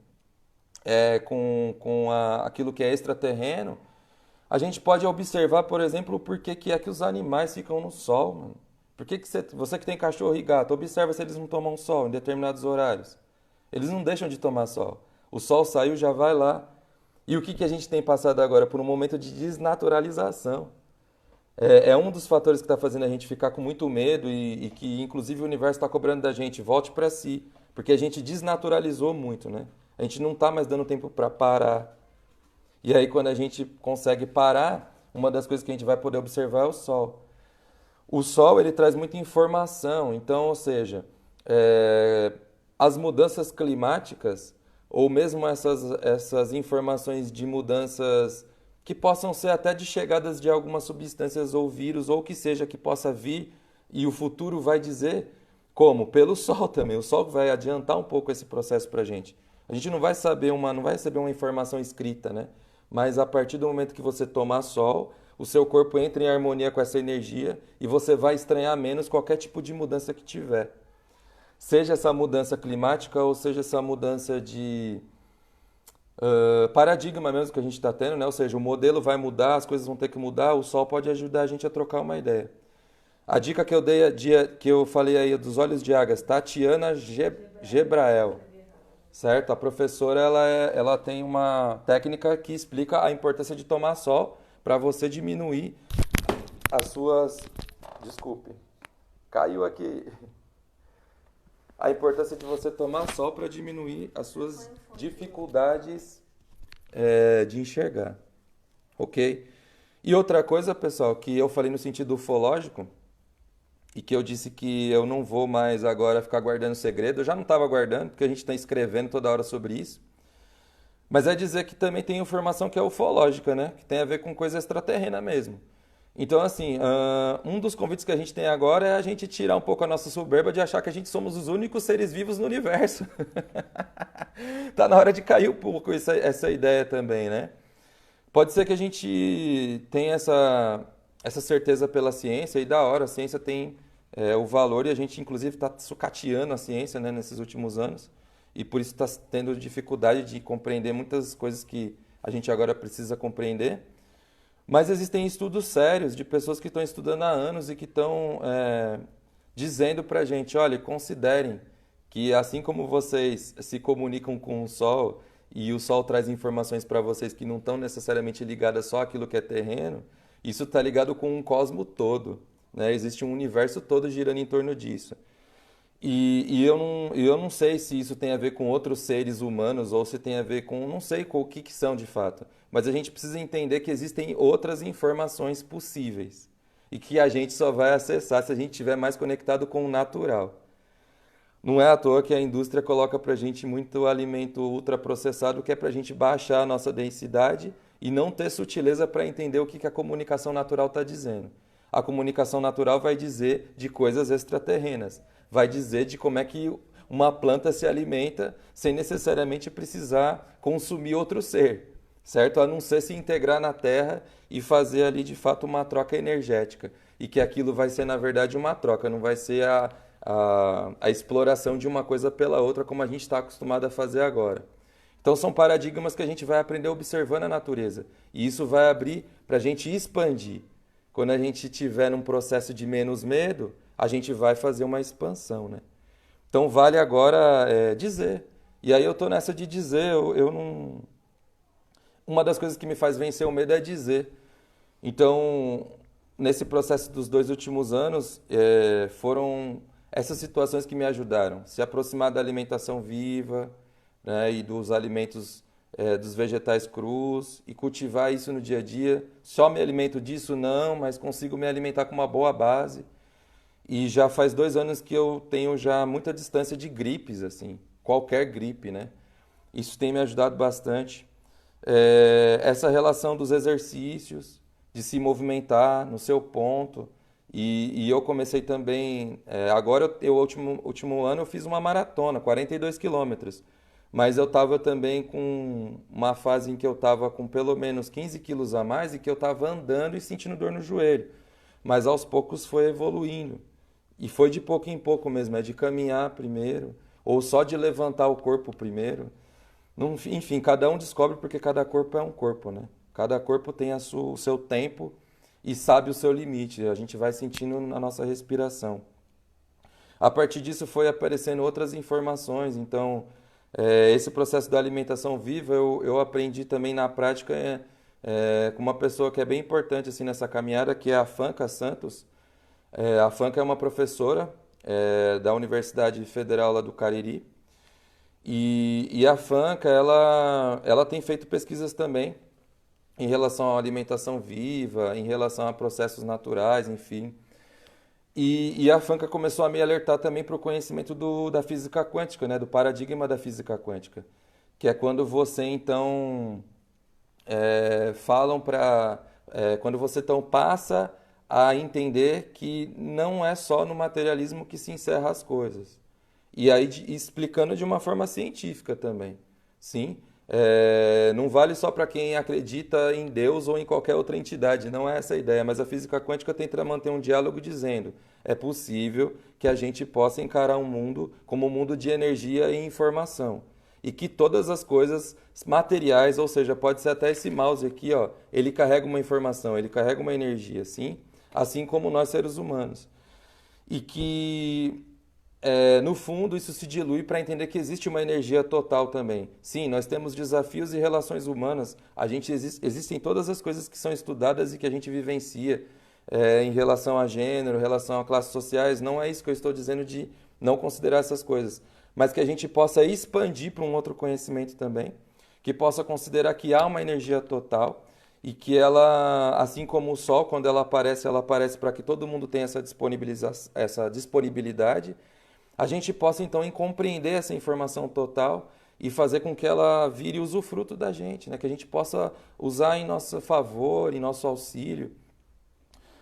com aquilo que é extraterreno, a gente pode observar, por exemplo, o porquê que é que os animais ficam no sol, mano. Por que você que tem cachorro e gato, observa se eles não tomam sol em determinados horários. Eles não deixam de tomar sol. O sol saiu, já vai lá. E o que a gente tem passado agora? Por um momento de desnaturalização. É um dos fatores que está fazendo a gente ficar com muito medo e que, inclusive, o universo está cobrando da gente. Volte para si. Porque a gente desnaturalizou muito, né? A gente não está mais dando tempo para parar. E aí, quando a gente consegue parar, uma das coisas que a gente vai poder observar é o sol. O sol ele traz muita informação, então, ou seja, é, as mudanças climáticas, ou mesmo essas informações de mudanças que possam ser até de chegadas de algumas substâncias ou vírus, ou que seja que possa vir e o futuro vai dizer, como? Pelo sol também. O sol vai adiantar um pouco esse processo para a gente. A gente não vai saber não vai receber uma informação escrita, né? Mas a partir do momento que você tomar sol, o seu corpo entra em harmonia com essa energia e você vai estranhar menos qualquer tipo de mudança que tiver. Seja essa mudança climática ou seja essa mudança de paradigma mesmo que a gente está tendo, né? Ou seja, o modelo vai mudar, as coisas vão ter que mudar, o sol pode ajudar a gente a trocar uma ideia. A dica que eu dei, que eu falei aí dos olhos de águias, Tatiana Gebrael, certo? A professora ela tem uma técnica que explica a importância de tomar sol para você diminuir as suas. Desculpe, caiu aqui. A importância de você tomar sol para diminuir as suas dificuldades de enxergar, ok? E outra coisa, pessoal, que eu falei no sentido ufológico e que eu disse que eu não vou mais agora ficar guardando segredo, eu já não estava guardando, porque a gente está escrevendo toda hora sobre isso, mas é dizer que também tem informação que é ufológica, né? Que tem a ver com coisa extraterrena mesmo. Então, assim, um dos convites que a gente tem agora é a gente tirar um pouco a nossa soberba de achar que a gente somos os únicos seres vivos no universo. Tá na hora de cair um pouco essa ideia também, né? Pode ser que a gente tenha essa certeza pela ciência, e da hora, a ciência tem o valor, e a gente, inclusive, está sucateando a ciência, né, nesses últimos anos, e por isso está tendo dificuldade de compreender muitas coisas que a gente agora precisa compreender. Mas existem estudos sérios de pessoas que estão estudando há anos e que estão dizendo para a gente, olha, considerem que assim como vocês se comunicam com o Sol e o Sol traz informações para vocês que não estão necessariamente ligadas só àquilo que é terreno, isso está ligado com um cosmo todo, né? Existe um universo todo girando em torno disso. Eu não sei se isso tem a ver com outros seres humanos ou se tem a ver com, não sei o que são de fato, mas a gente precisa entender que existem outras informações possíveis e que a gente só vai acessar se a gente estiver mais conectado com o natural. Não é à toa que a indústria coloca pra gente muito alimento ultraprocessado que é pra gente baixar a nossa densidade e não ter sutileza para entender o que a comunicação natural está dizendo. A comunicação natural vai dizer de coisas extraterrenas, vai dizer de como é que uma planta se alimenta sem necessariamente precisar consumir outro ser, certo? A não ser se integrar na Terra e fazer ali de fato uma troca energética. E que aquilo vai ser, na verdade, uma troca, não vai ser a exploração de uma coisa pela outra como a gente está acostumado a fazer agora. Então são paradigmas que a gente vai aprender observando a natureza. E isso vai abrir para a gente expandir. Quando a gente estiver num processo de menos medo, a gente vai fazer uma expansão, né? Então vale agora dizer. E aí eu tô nessa de dizer, eu não. Uma das coisas que me faz vencer o medo é dizer. Então, nesse processo dos 2 últimos anos, foram essas situações que me ajudaram. Se aproximar da alimentação viva, né, e dos alimentos, dos vegetais crus, e cultivar isso no dia a dia. Só me alimento disso? Não, mas consigo me alimentar com uma boa base. E já faz 2 anos que eu tenho já muita distância de gripes, assim, qualquer gripe, né? Isso tem me ajudado bastante. Essa relação dos exercícios, de se movimentar no seu ponto. E eu comecei também, agora, último ano, eu fiz uma maratona, 42 quilômetros. Mas eu estava também com uma fase em que eu estava com pelo menos 15 quilos a mais e que eu estava andando e sentindo dor no joelho. Mas aos poucos foi evoluindo. E foi de pouco em pouco mesmo, é de caminhar primeiro, ou só de levantar o corpo primeiro. Enfim, cada um descobre porque cada corpo é um corpo, né? Cada corpo tem o seu tempo e sabe o seu limite. A gente vai sentindo na nossa respiração. A partir disso foi aparecendo outras informações. Então, esse processo da alimentação viva eu aprendi também na prática com uma pessoa que é bem importante assim, nessa caminhada, que é a Fanca Santos. A Fanca é uma professora da Universidade Federal lá do Cariri. E a Fanca, ela tem feito pesquisas também em relação à alimentação viva, em relação a processos naturais, enfim. E a Fanca começou a me alertar também para o conhecimento da física quântica, né? Do paradigma da física quântica, que é quando você então falam para quando você então passa a entender que não é só no materialismo que se encerra as coisas. E aí explicando de uma forma científica também. Sim, não vale só para quem acredita em Deus ou em qualquer outra entidade, não é essa a ideia, mas a física quântica tenta manter um diálogo dizendo: é possível que a gente possa encarar um mundo como um mundo de energia e informação. E que todas as coisas materiais, ou seja, pode ser até esse mouse aqui, ó, ele carrega uma informação, ele carrega uma energia, sim? Assim como nós seres humanos. E que no fundo, isso se dilui para entender que existe uma energia total também. Sim, nós temos desafios e relações humanas. Existem todas as coisas que são estudadas e que a gente vivencia em relação a gênero, em relação a classes sociais. Não é isso que eu estou dizendo de não considerar essas coisas. Mas que a gente possa expandir para um outro conhecimento também. Que possa considerar que há uma energia total e que ela, assim como o Sol, quando ela aparece para que todo mundo tenha essa disponibilidade, a gente possa então compreender essa informação total e fazer com que ela vire usufruto da gente, né? Que a gente possa usar em nosso favor, em nosso auxílio.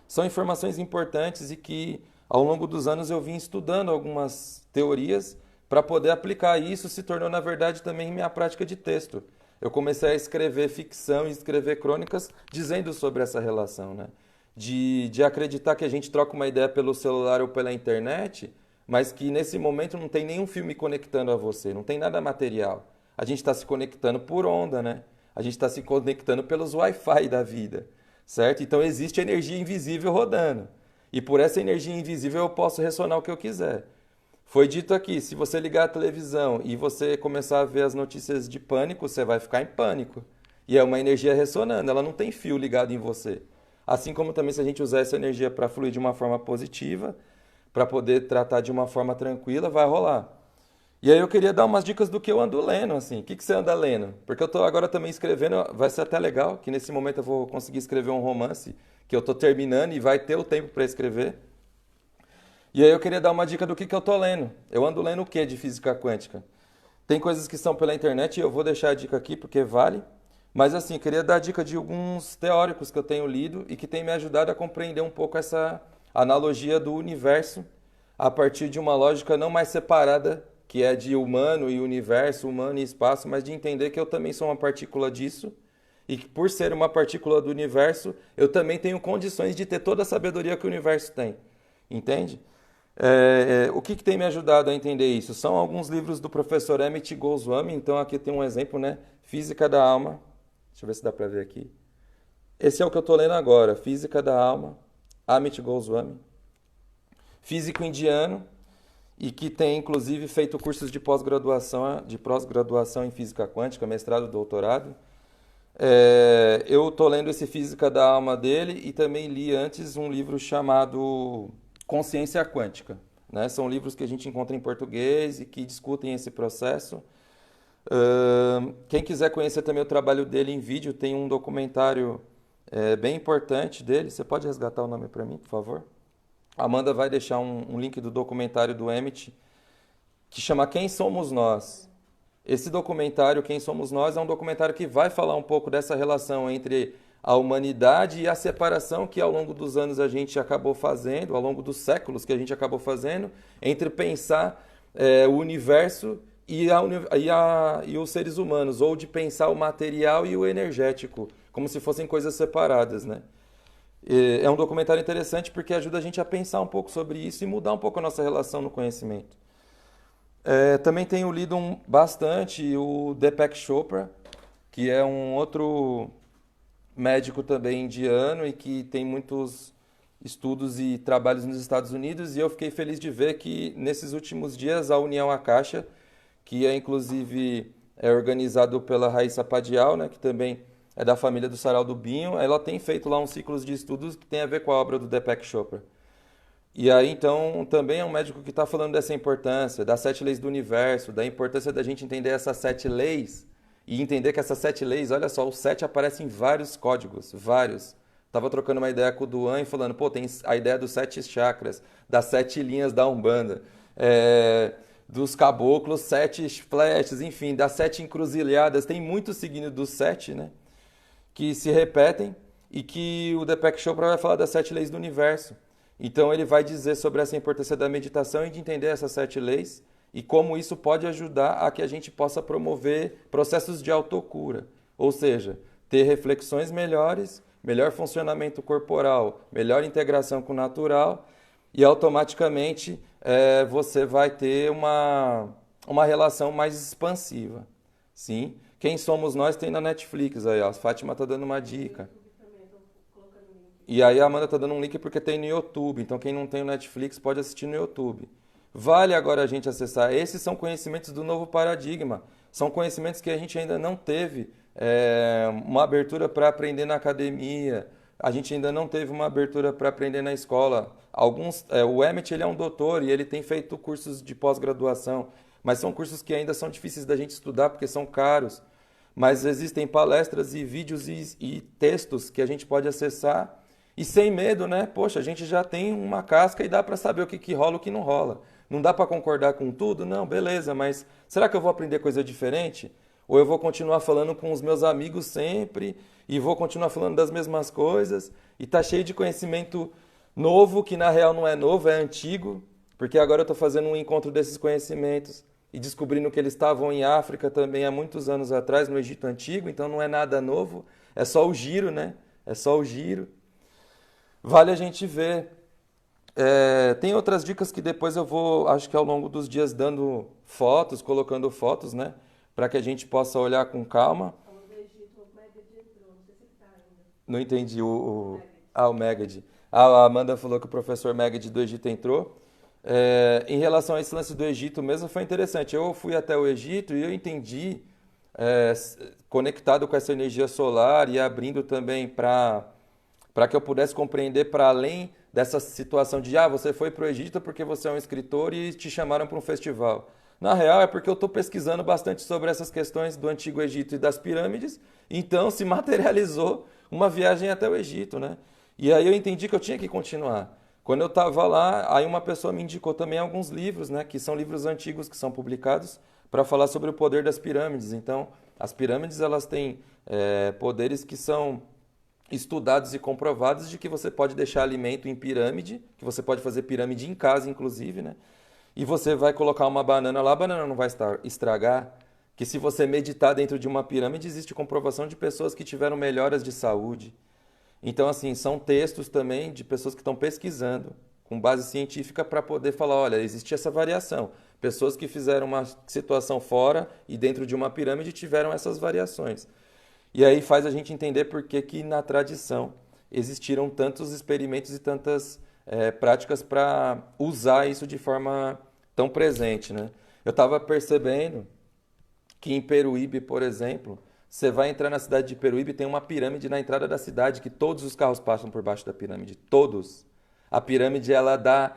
São informações importantes e que ao longo dos anos eu vim estudando algumas teorias para poder aplicar isso, se tornou na verdade também minha prática de texto. Eu comecei a escrever ficção e escrever crônicas dizendo sobre essa relação, né? De acreditar que a gente troca uma ideia pelo celular ou pela internet, mas que nesse momento não tem nenhum filme conectando a você, não tem nada material. A gente está se conectando por onda, né? A gente está se conectando pelos Wi-Fi da vida, certo? Então existe energia invisível rodando. E por essa energia invisível eu posso ressonar o que eu quiser. Foi dito aqui, se você ligar a televisão e você começar a ver as notícias de pânico, você vai ficar em pânico. E é uma energia ressonando, ela não tem fio ligado em você. Assim como também se a gente usar essa energia para fluir de uma forma positiva, para poder tratar de uma forma tranquila, vai rolar. E aí eu queria dar umas dicas do que eu ando lendo, assim. O que você anda lendo? Porque eu tô agora também escrevendo, vai ser até legal, que nesse momento eu vou conseguir escrever um romance que eu tô terminando e vai ter o tempo para escrever. E aí eu queria dar uma dica do que eu tô lendo. Eu ando lendo o que de física quântica? Tem coisas que são pela internet e eu vou deixar a dica aqui porque vale. Mas assim, queria dar a dica de alguns teóricos que eu tenho lido e que têm me ajudado a compreender um pouco essa analogia do universo a partir de uma lógica não mais separada, que é de humano e universo, humano e espaço, mas de entender que eu também sou uma partícula disso e que por ser uma partícula do universo, eu também tenho condições de ter toda a sabedoria que o universo tem. Entende? O que tem me ajudado a entender isso? São alguns livros do professor Emmett Goswami, então aqui tem um exemplo, né? Física da Alma. Deixa eu ver se dá para ver aqui. Esse é o que eu estou lendo agora, Física da Alma, Amit Goswami. Físico indiano e que tem inclusive feito cursos de pós-graduação em física quântica, mestrado, doutorado. Eu estou lendo esse Física da Alma dele e também li antes um livro chamado Consciência Quântica, né? São livros que a gente encontra em português e que discutem esse processo. Quem quiser conhecer também o trabalho dele em vídeo, tem um documentário bem importante dele. Você pode resgatar o nome para mim, por favor? A Amanda vai deixar um link do documentário do Emmett que chama Quem Somos Nós? Esse documentário, Quem Somos Nós, é um documentário que vai falar um pouco dessa relação entre a humanidade e a separação que ao longo dos anos a gente acabou fazendo, ao longo dos séculos que a gente acabou fazendo, entre pensar o universo e os seres humanos, ou de pensar o material e o energético, como se fossem coisas separadas, né? É um documentário interessante porque ajuda a gente a pensar um pouco sobre isso e mudar um pouco a nossa relação no conhecimento. Também tenho lido bastante o Deepak Chopra, que é um outro médico também indiano e que tem muitos estudos e trabalhos nos Estados Unidos, e eu fiquei feliz de ver que nesses últimos dias a União Akasha, que inclusive organizado pela Raíssa Padial, né, que também é da família do Sarau do Binho, ela tem feito lá uns ciclos de estudos que tem a ver com a obra do Deepak Chopra. E aí, então, também é um médico que está falando dessa importância, das 7 leis do universo, da importância da gente entender essas 7 leis e entender que essas 7 leis, olha só, o 7 aparece em vários códigos, vários. Tava trocando uma ideia com o Duan e falando, pô, tem a ideia dos 7 chakras, das 7 linhas da Umbanda, é, dos caboclos, 7 flechas, enfim, das 7 encruzilhadas. Tem muito signo dos 7, né? Que se repetem e que o Deepak Chopra vai falar das 7 leis do universo. Então ele vai dizer sobre essa importância da meditação e de entender essas 7 leis e como isso pode ajudar a que a gente possa promover processos de autocura, ou seja, ter reflexões melhores, melhor funcionamento corporal, melhor integração com o natural e automaticamente você vai ter uma relação mais expansiva. Sim? Quem somos nós tem na Netflix aí, ó. A Fátima tá dando uma dica. YouTube também, eu tô colocando o link. E aí a Amanda tá dando um link porque tem no YouTube. Então quem não tem o Netflix pode assistir no YouTube. Vale agora a gente acessar. Esses são conhecimentos do novo paradigma. São conhecimentos que a gente ainda não teve uma abertura para aprender na academia. A gente ainda não teve uma abertura para aprender na escola. O Emmett ele é um doutor e ele tem feito cursos de pós-graduação, mas são cursos que ainda são difíceis da gente estudar porque são caros. Mas existem palestras e vídeos e textos que a gente pode acessar e sem medo, né? Poxa, a gente já tem uma casca e dá para saber o que rola e o que não rola. Não dá para concordar com tudo? Não, beleza, mas será que eu vou aprender coisa diferente? Ou eu vou continuar falando com os meus amigos sempre e vou continuar falando das mesmas coisas e tá cheio de conhecimento novo, que na real não é novo, é antigo, porque agora eu estou fazendo um encontro desses conhecimentos e descobrindo que eles estavam em África também há muitos anos atrás, no Egito Antigo, então não é nada novo, é só o giro, né? É só o giro. Vale a gente ver. Tem outras dicas que depois eu vou, acho que ao longo dos dias, dando fotos, colocando fotos, né? Para que a gente possa olhar com calma. Falando do Egito, o Megad entrou, não sei se ele tá ainda. Não entendi Megad. o Megad. A Amanda falou que o professor Megad do Egito entrou. Em relação a esse lance do Egito mesmo, foi interessante. Eu fui até o Egito e eu entendi, conectado com essa energia solar e abrindo também para que eu pudesse compreender para além dessa situação de você foi para o Egito porque você é um escritor e te chamaram para um festival. Na real, é porque eu estou pesquisando bastante sobre essas questões do Antigo Egito e das pirâmides, então se materializou uma viagem até o Egito, né? E aí eu entendi que eu tinha que continuar. Quando eu estava lá, aí uma pessoa me indicou também alguns livros, né, que são livros antigos que são publicados para falar sobre o poder das pirâmides. Então, as pirâmides elas têm poderes que são estudados e comprovados de que você pode deixar alimento em pirâmide, que você pode fazer pirâmide em casa, inclusive, né? E você vai colocar uma banana lá, a banana não vai estragar. Que se você meditar dentro de uma pirâmide, existe comprovação de pessoas que tiveram melhoras de saúde. Então, assim, são textos também de pessoas que estão pesquisando com base científica para poder falar, olha, existe essa variação. Pessoas que fizeram uma situação fora e dentro de uma pirâmide tiveram essas variações. E aí faz a gente entender por que que na tradição existiram tantos experimentos e tantas práticas para usar isso de forma tão presente, né? Eu estava percebendo que em Peruíbe, por exemplo, você vai entrar na cidade de Peruíbe, tem uma pirâmide na entrada da cidade que todos os carros passam por baixo da pirâmide, todos. A pirâmide ela dá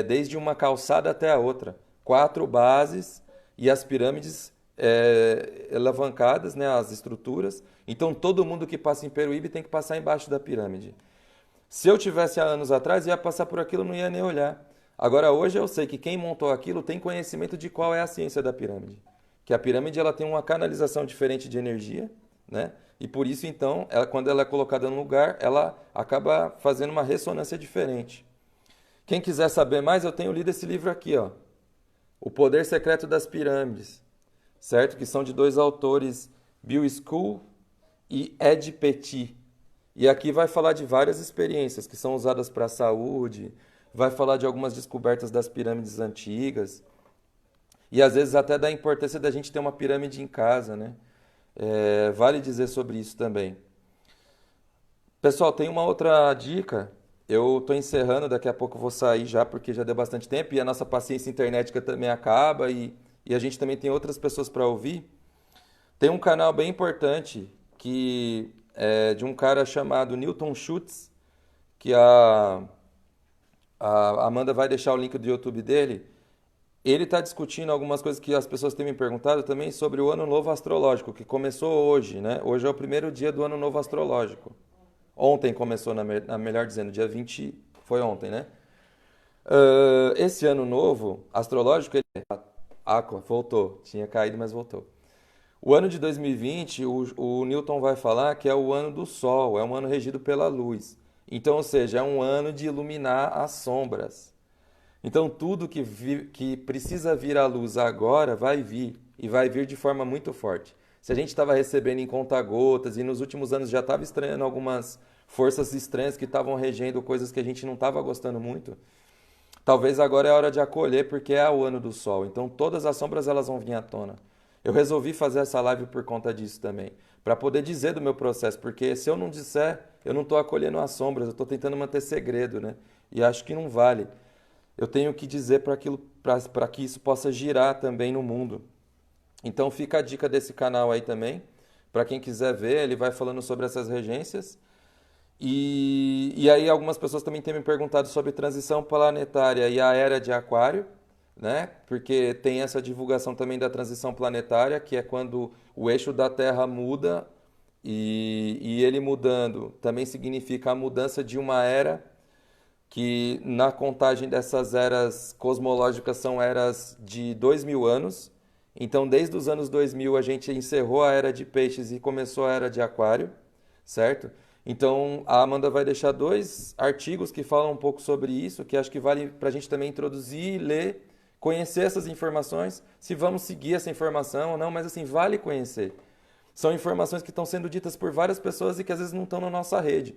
desde uma calçada até a outra, 4 bases e as pirâmides alavancadas, né, as estruturas. Então todo mundo que passa em Peruíbe tem que passar embaixo da pirâmide. Se eu tivesse há anos atrás, ia passar por aquilo, não ia nem olhar. Agora hoje eu sei que quem montou aquilo tem conhecimento de qual é a ciência da pirâmide. Que a pirâmide ela tem uma canalização diferente de energia, né? E por isso então, quando ela é colocada no lugar, ela acaba fazendo uma ressonância diferente. Quem quiser saber mais, eu tenho lido esse livro aqui, ó, O Poder Secreto das Pirâmides, certo? Que são de 2 autores, Bill School e Ed Petit. E aqui vai falar de várias experiências que são usadas para a saúde, vai falar de algumas descobertas das pirâmides antigas e às vezes até da importância da gente ter uma pirâmide em casa, né? Vale dizer sobre isso também. Pessoal, tem uma outra dica. Eu estou encerrando, daqui a pouco eu vou sair já porque já deu bastante tempo e a nossa paciência internética também acaba e a gente também tem outras pessoas para ouvir. Tem um canal bem importante que de um cara chamado Newton Schultz, que a Amanda vai deixar o link do YouTube dele. Ele está discutindo algumas coisas que as pessoas têm me perguntado também sobre o Ano Novo Astrológico, que começou hoje, né? Hoje é o primeiro dia do Ano Novo Astrológico. Ontem começou, melhor dizendo, dia 20 foi ontem, né? Esse ano novo, astrológico, Aqua, voltou. Tinha caído, mas voltou. O ano de 2020, o Newton vai falar que é o ano do Sol, é um ano regido pela luz. Então, ou seja, é um ano de iluminar as sombras. Então, tudo que precisa vir à luz agora vai vir, e vai vir de forma muito forte. Se a gente estava recebendo em conta-gotas e nos últimos anos já estava estranhando algumas forças estranhas que estavam regendo coisas que a gente não estava gostando muito, talvez agora é a hora de acolher, porque é o ano do sol. Então todas as sombras elas vão vir à tona. Eu resolvi fazer essa live por conta disso também, para poder dizer do meu processo, porque se eu não disser, eu não estou acolhendo as sombras, eu estou tentando manter segredo, né? E acho que não vale. Eu tenho que dizer para que isso possa girar também no mundo. Então fica a dica desse canal aí também, para quem quiser ver, ele vai falando sobre essas regências. E aí algumas pessoas também têm me perguntado sobre transição planetária e a era de Aquário, né? Porque tem essa divulgação também da transição planetária, que é quando o eixo da Terra muda e ele mudando também significa a mudança de uma era que na contagem dessas eras cosmológicas são eras de 2000 anos. Então, desde os anos 2000 a gente encerrou a era de peixes e começou a era de aquário, certo? Então, a Amanda vai deixar dois artigos que falam um pouco sobre isso, que acho que vale para a gente também introduzir, ler, conhecer essas informações, se vamos seguir essa informação ou não, mas assim, vale conhecer. São informações que estão sendo ditas por várias pessoas e que às vezes não estão na nossa rede.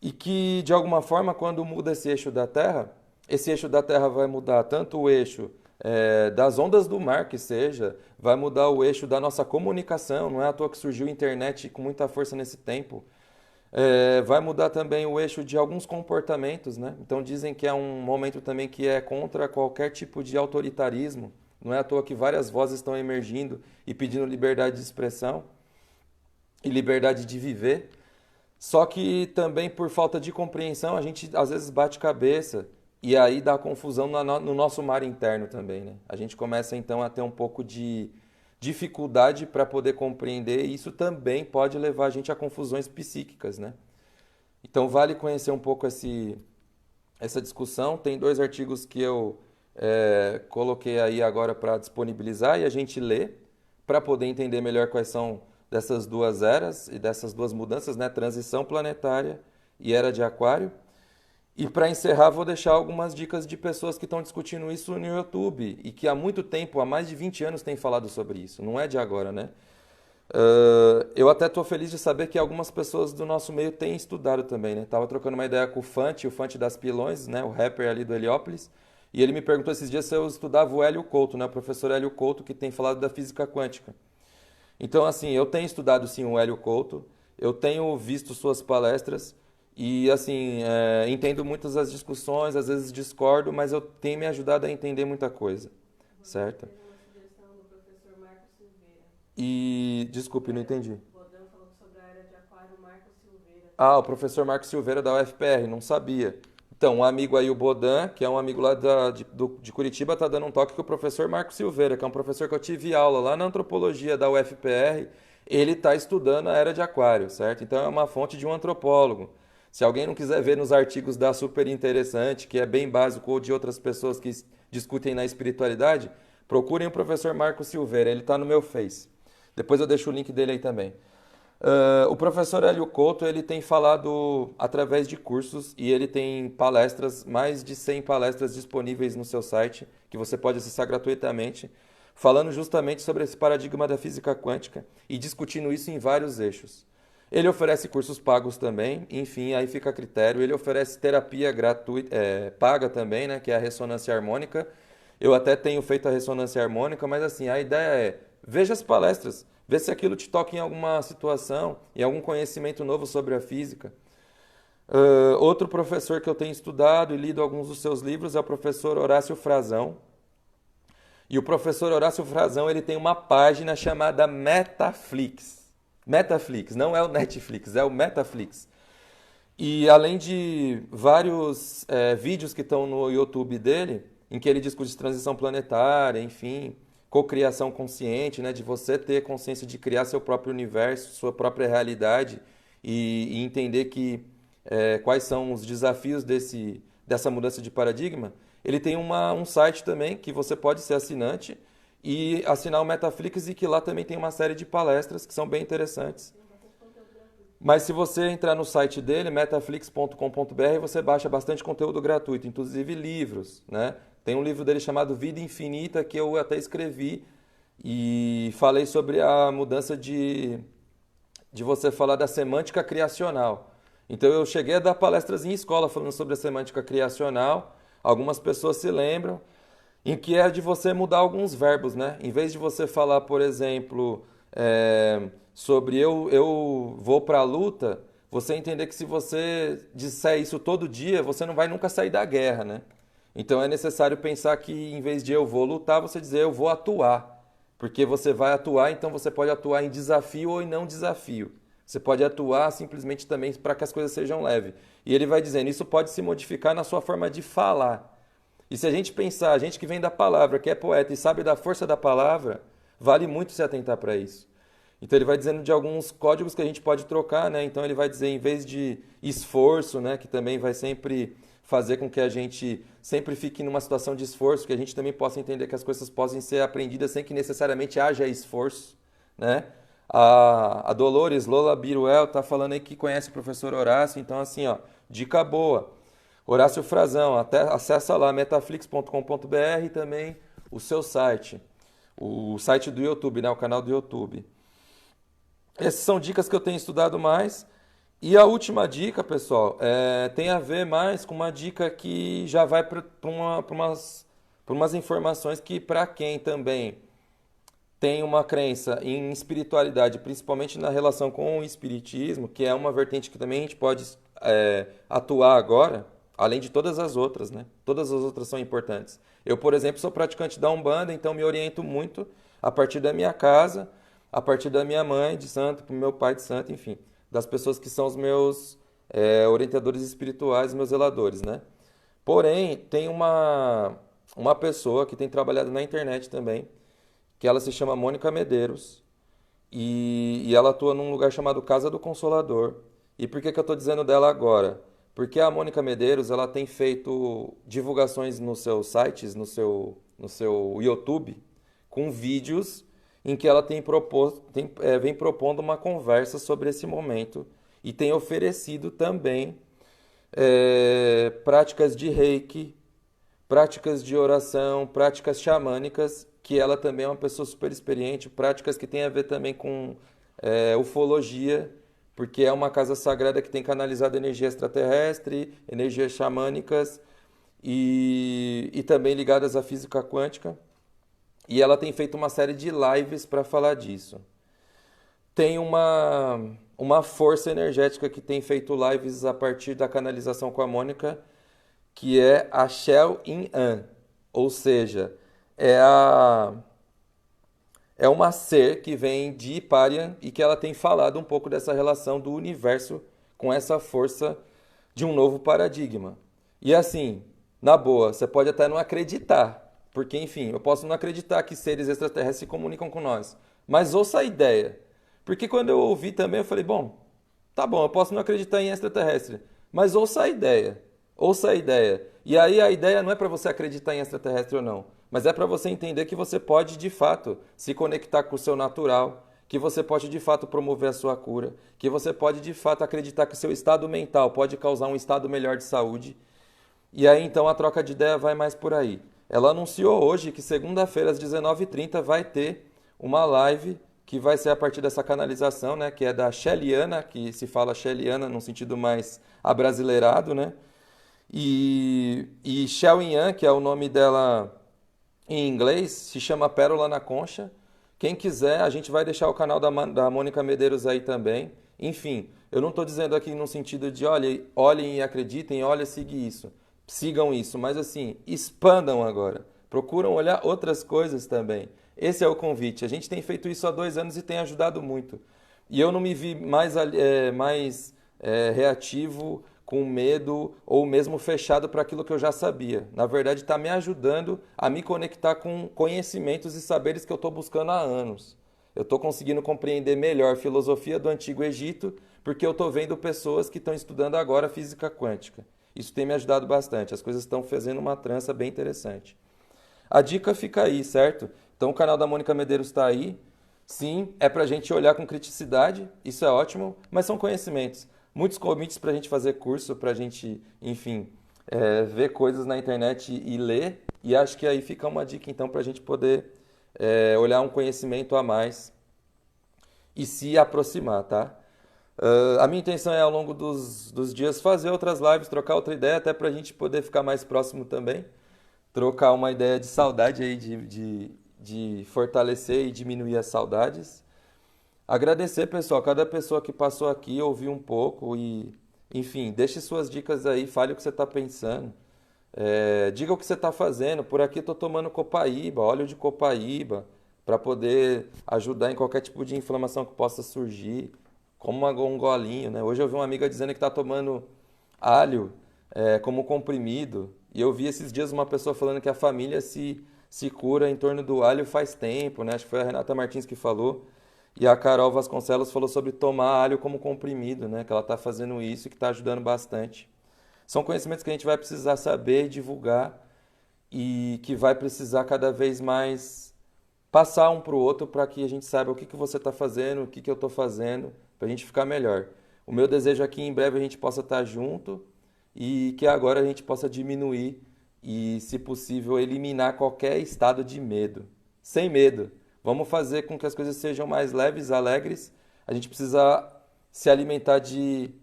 E que, de alguma forma, quando muda esse eixo da Terra vai mudar tanto o eixo das ondas do mar, que seja, vai mudar o eixo da nossa comunicação, não é à toa que surgiu a internet com muita força nesse tempo. Vai mudar também o eixo de alguns comportamentos, né? Então dizem que é um momento também que é contra qualquer tipo de autoritarismo. Não é à toa que várias vozes estão emergindo e pedindo liberdade de expressão e liberdade de viver. Só que também por falta de compreensão, a gente às vezes bate cabeça e aí dá confusão no nosso mar interno também, né? A gente começa então a ter um pouco de dificuldade para poder compreender e isso também pode levar a gente a confusões psíquicas, né? Então vale conhecer um pouco essa discussão. Tem dois artigos que eu coloquei aí agora para disponibilizar e a gente lê para poder entender melhor quais são dessas duas eras e dessas duas mudanças, né? Transição planetária e era de Aquário. E para encerrar, vou deixar algumas dicas de pessoas que estão discutindo isso no YouTube e que há muito tempo, há mais de 20 anos, têm falado sobre isso. Não é de agora, né? Eu até estou feliz de saber que algumas pessoas do nosso meio têm estudado também, né? Tava trocando uma ideia com o Fante das Pilões, né? O rapper ali do Heliópolis. E ele me perguntou esses dias se eu estudava o Hélio Couto, né? O professor Hélio Couto, que tem falado da física quântica. Então, assim, eu tenho estudado sim o Hélio Couto, eu tenho visto suas palestras e, assim, entendo muitas das discussões, às vezes discordo, mas eu tenho me ajudado a entender muita coisa, Bodão certo? fez uma sugestão do professor Marco Silveira. E, desculpe, não entendi. Bodão falou sobre a era de Aquário, Marco Silveira. Ah, o professor Marco Silveira da UFPR, não sabia. Então, um amigo aí, o Bodan, que é um amigo lá de Curitiba, tá dando um toque que o professor Marco Silveira, que é um professor que eu tive aula lá na antropologia da UFPR, ele está estudando a era de Aquário, certo? Então é uma fonte de um antropólogo. Se alguém não quiser ver nos artigos da Super Interessante, que é bem básico, ou de outras pessoas que discutem na espiritualidade, procurem o professor Marco Silveira, ele está no meu Face. Depois eu deixo o link dele aí também. O professor Hélio Couto, ele tem falado através de cursos e ele tem palestras, mais de 100 palestras disponíveis no seu site, que você pode acessar gratuitamente, falando justamente sobre esse paradigma da física quântica e discutindo isso em vários eixos. Ele oferece cursos pagos também, enfim, aí fica a critério. Ele oferece terapia gratuita, paga também, né, que é a ressonância harmônica. Eu até tenho feito a ressonância harmônica, mas assim, a ideia é, veja as palestras, vê se aquilo te toca em alguma situação, em algum conhecimento novo sobre a física. Outro professor que eu tenho estudado e lido alguns dos seus livros é o professor Horácio Frazão. E o professor Horácio Frazão, ele tem uma página chamada Metaflix. Metaflix, não é o Netflix, é o Metaflix. E além de vários vídeos que estão no YouTube dele, em que ele discute transição planetária, enfim, cocriação consciente, né, de você ter consciência de criar seu próprio universo, sua própria realidade e entender que quais são os desafios dessa mudança de paradigma, ele tem um site também que você pode ser assinante e assinar o Metaflix e que lá também tem uma série de palestras que são bem interessantes. Mas se você entrar no site dele, metaflix.com.br, você baixa bastante conteúdo gratuito, inclusive livros, né? Tem um livro dele chamado Vida Infinita que eu até escrevi e falei sobre a mudança de você falar da semântica criacional. Então eu cheguei a dar palestras em escola falando sobre a semântica criacional, algumas pessoas se lembram, em que é de você mudar alguns verbos, né? Em vez de você falar, por exemplo, sobre eu vou para a luta, você entender que se você disser isso todo dia, você não vai nunca sair da guerra, né? Então é necessário pensar que em vez de eu vou lutar, você dizer eu vou atuar. Porque você vai atuar, então você pode atuar em desafio ou em não desafio. Você pode atuar simplesmente também para que as coisas sejam leves. E ele vai dizendo, isso pode se modificar na sua forma de falar. E se a gente pensar, a gente que vem da palavra, que é poeta e sabe da força da palavra, vale muito se atentar para isso. Então ele vai dizendo de alguns códigos que a gente pode trocar, né? Então ele vai dizer, em vez de esforço, né? Que também vai sempre fazer com que a gente sempre fique numa situação de esforço, que a gente também possa entender que as coisas podem ser aprendidas sem que necessariamente haja esforço, né? A Dolores Lola Biruel está falando aí que conhece o professor Horácio, então assim, ó, dica boa. Horácio Frazão, até acessa lá metaflix.com.br e também o seu site, o site do YouTube, né, o canal do YouTube. Essas são dicas que eu tenho estudado mais. E a última dica, pessoal, tem a ver mais com uma dica que já vai para umas informações que para quem também tem uma crença em espiritualidade, principalmente na relação com o espiritismo, que é uma vertente que também a gente pode atuar agora, além de todas as outras, né? Todas as outras são importantes. Eu, por exemplo, sou praticante da Umbanda, então me oriento muito a partir da minha casa, a partir da minha mãe de santo, do meu pai de santo, enfim, das pessoas que são os meus orientadores espirituais, meus zeladores, né? Porém, tem uma pessoa que tem trabalhado na internet também, que ela se chama Mônica Medeiros, e ela atua num lugar chamado Casa do Consolador. E por que eu estou dizendo dela agora? Porque a Mônica Medeiros ela tem feito divulgações nos seus sites, no seu YouTube, com vídeos em que ela vem propondo uma conversa sobre esse momento e tem oferecido também práticas de reiki, práticas de oração, práticas xamânicas, que ela também é uma pessoa super experiente, práticas que tem a ver também com ufologia, porque é uma casa sagrada que tem canalizado energia extraterrestre, energias xamânicas e também ligadas à física quântica. E ela tem feito uma série de lives para falar disso. Tem uma força energética que tem feito lives a partir da canalização com a Mônica, que é a Shell In An, ou seja, é uma ser que vem de Hyperion e que ela tem falado um pouco dessa relação do universo com essa força de um novo paradigma. E assim, na boa, você pode até não acreditar, porque enfim, eu posso não acreditar que seres extraterrestres se comunicam com nós, mas ouça a ideia. Porque quando eu ouvi também, eu falei, bom, tá bom, eu posso não acreditar em extraterrestre, mas ouça a ideia. Ouça a ideia. E aí a ideia não é para você acreditar em extraterrestre ou não, mas é para você entender que você pode, de fato, se conectar com o seu natural, que você pode, de fato, promover a sua cura, que você pode, de fato, acreditar que o seu estado mental pode causar um estado melhor de saúde. E aí, então, a troca de ideia vai mais por aí. Ela anunciou hoje que segunda-feira, às 19h30, vai ter uma live que vai ser a partir dessa canalização, né, que é da Shelliana, que se fala Shelliana num sentido mais abrasileirado, né? E Shell Yan, que é o nome dela em inglês, se chama Pérola na Concha. Quem quiser, a gente vai deixar o canal da Mônica Medeiros aí também. Enfim, eu não estou dizendo aqui no sentido de olhem e acreditem, olhem e sigam isso, mas assim, expandam agora. Procuram olhar outras coisas também. Esse é o convite. A gente tem feito isso há 2 anos e tem ajudado muito. E eu não me vi mais reativo, com medo ou mesmo fechado para aquilo que eu já sabia. Na verdade, está me ajudando a me conectar com conhecimentos e saberes que eu estou buscando há anos. Eu estou conseguindo compreender melhor a filosofia do Antigo Egito, porque eu estou vendo pessoas que estão estudando agora física quântica. Isso tem me ajudado bastante. As coisas estão fazendo uma trança bem interessante. A dica fica aí, certo? Então o canal da Mônica Medeiros está aí. Sim, é para a gente olhar com criticidade, isso é ótimo, mas são conhecimentos. Muitos convites para a gente fazer curso, para a gente, enfim, ver coisas na internet e ler. E acho que aí fica uma dica então para a gente poder olhar um conhecimento a mais e se aproximar, tá? A minha intenção é ao longo dos dias fazer outras lives, trocar outra ideia, até para a gente poder ficar mais próximo também. Trocar uma ideia de saudade aí, de fortalecer e diminuir as saudades. Agradecer, pessoal, cada pessoa que passou aqui, ouviu um pouco e, enfim, deixe suas dicas aí, fale o que você está pensando. Diga o que você está fazendo. Por aqui estou tomando copaíba, óleo de copaíba, para poder ajudar em qualquer tipo de inflamação que possa surgir, como um golinho, né? Hoje eu vi uma amiga dizendo que está tomando alho como comprimido. E eu vi esses dias uma pessoa falando que a família se cura em torno do alho faz tempo, né? Acho que foi a Renata Martins que falou. E a Carol Vasconcelos falou sobre tomar alho como comprimido, né? Que ela está fazendo isso e que está ajudando bastante. São conhecimentos que a gente vai precisar saber, divulgar e que vai precisar cada vez mais passar um para o outro para que a gente saiba o que que você está fazendo, o que que eu estou fazendo, para a gente ficar melhor. O meu desejo é que em breve a gente possa estar junto e que agora a gente possa diminuir e, se possível, eliminar qualquer estado de medo. Sem medo. Vamos fazer com que as coisas sejam mais leves, alegres. A gente precisa se alimentar de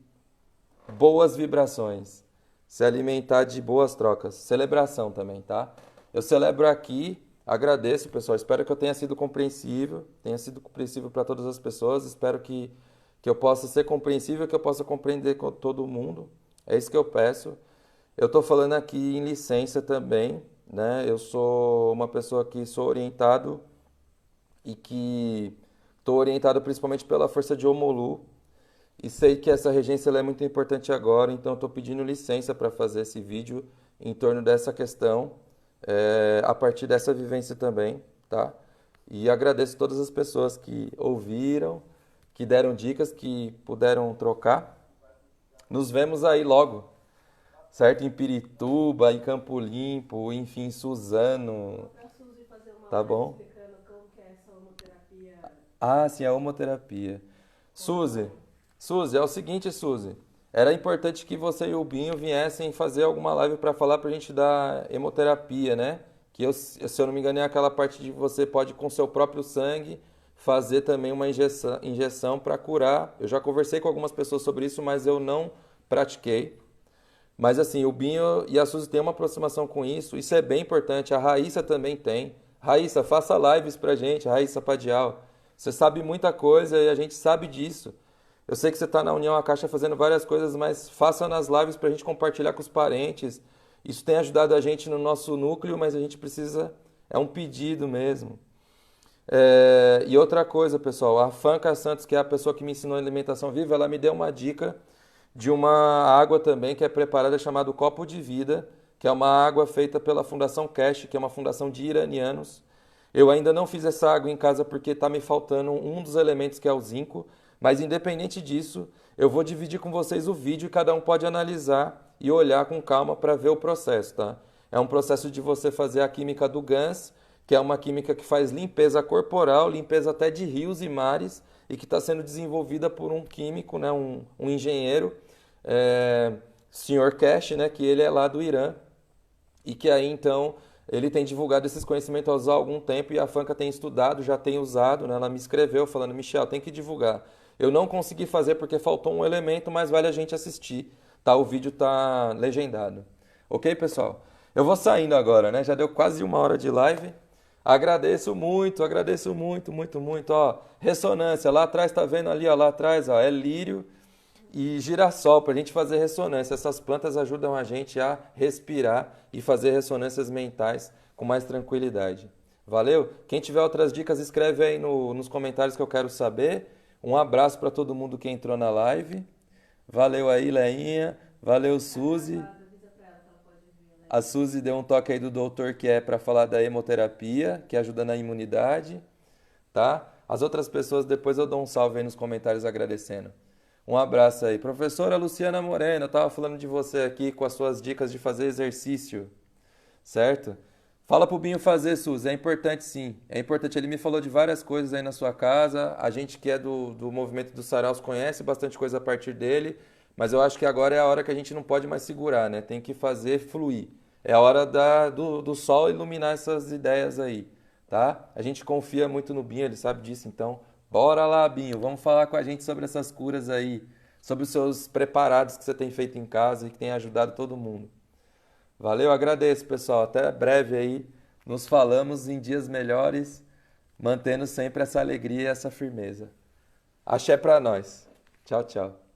boas vibrações, se alimentar de boas trocas. Celebração também, tá? Eu celebro aqui, agradeço, pessoal. Espero que eu tenha sido compreensível para todas as pessoas. Espero que eu possa ser compreensível, que eu possa compreender com todo mundo. É isso que eu peço. Eu estou falando aqui em licença também, né? Eu sou uma pessoa que sou orientado e que estou orientado principalmente pela força de Omolu. E sei que essa regência ela é muito importante agora, então estou pedindo licença para fazer esse vídeo em torno dessa questão, a partir dessa vivência também, tá? E agradeço todas as pessoas que ouviram, que deram dicas, que puderam trocar. Nos vemos aí logo, certo? Em Pirituba, em Campo Limpo, enfim, em Suzano, Para a Suzy fazer uma tá live bom? explicando como que é essa homoterapia. Ah, sim, a homoterapia. Suzy, Suzy, é o seguinte, Suzy. Era importante que você e o Binho viessem fazer alguma live para falar pra gente da hemoterapia, né? Que eu, se eu não me engano, é aquela parte de você pode com seu próprio sangue fazer também uma injeção para curar. Eu já conversei com algumas pessoas sobre isso, mas eu não pratiquei. Mas assim, o Binho e a Suzy têm uma aproximação com isso, isso é bem importante. A Raíssa também tem. Raíssa, faça lives pra gente, Raíssa Padial. Você sabe muita coisa e a gente sabe disso. Eu sei que você está na União A Caixa fazendo várias coisas, mas faça nas lives pra gente compartilhar com os parentes. Isso tem ajudado a gente no nosso núcleo, mas a gente precisa. É um pedido mesmo. E outra coisa, pessoal, a Fanca Santos, que é a pessoa que me ensinou alimentação viva, ela me deu uma dica de uma água também que é preparada chamada Copo de Vida, que é uma água feita pela Fundação Cash, que é uma fundação de iranianos. Eu ainda não fiz essa água em casa porque está me faltando um dos elementos que é o zinco, mas independente disso, eu vou dividir com vocês o vídeo e cada um pode analisar e olhar com calma para ver o processo, tá? É um processo de você fazer a química do GANS, que é uma química que faz limpeza corporal, limpeza até de rios e mares, e que está sendo desenvolvida por um químico, né, um engenheiro, Sr. Cash, né, que ele é lá do Irã, e que aí então ele tem divulgado esses conhecimentos há algum tempo e a Fanca tem estudado, já tem usado, né? Ela me escreveu falando, Michel, tem que divulgar. Eu não consegui fazer porque faltou um elemento, mas vale a gente assistir, tá? O vídeo tá legendado. Ok, pessoal? Eu vou saindo agora, né? Já deu quase uma hora de live. Agradeço muito, muito, muito. Ó, ressonância, lá atrás, tá vendo ali, ó, lá atrás, ó, é lírio e girassol para a gente fazer ressonância. Essas plantas ajudam a gente a respirar e fazer ressonâncias mentais com mais tranquilidade. Valeu? Quem tiver outras dicas, escreve aí nos comentários que eu quero saber. Um abraço para todo mundo que entrou na live. Valeu aí, Leinha. Valeu, Suzy. Avisa para ela que ela pode vir, né? A Suzy deu um toque aí do doutor que é para falar da hemoterapia, que ajuda na imunidade, tá? As outras pessoas depois eu dou um salve aí nos comentários agradecendo. Um abraço aí. Professora Luciana Moreno, eu estava falando de você aqui com as suas dicas de fazer exercício, certo? Fala pro Binho fazer, Suzy, é importante sim. É importante, ele me falou de várias coisas aí na sua casa. A gente que é do movimento dos saraus conhece bastante coisa a partir dele, mas eu acho que agora é a hora que a gente não pode mais segurar, né? Tem que fazer fluir. É a hora do sol iluminar essas ideias aí, tá? A gente confia muito no Binho, ele sabe disso, então bora lá, Binho, vamos falar com a gente sobre essas curas aí, sobre os seus preparados que você tem feito em casa e que tem ajudado todo mundo. Valeu, agradeço, pessoal. Até breve aí. Nos falamos em dias melhores, mantendo sempre essa alegria e essa firmeza. Axé pra nós. Tchau, tchau.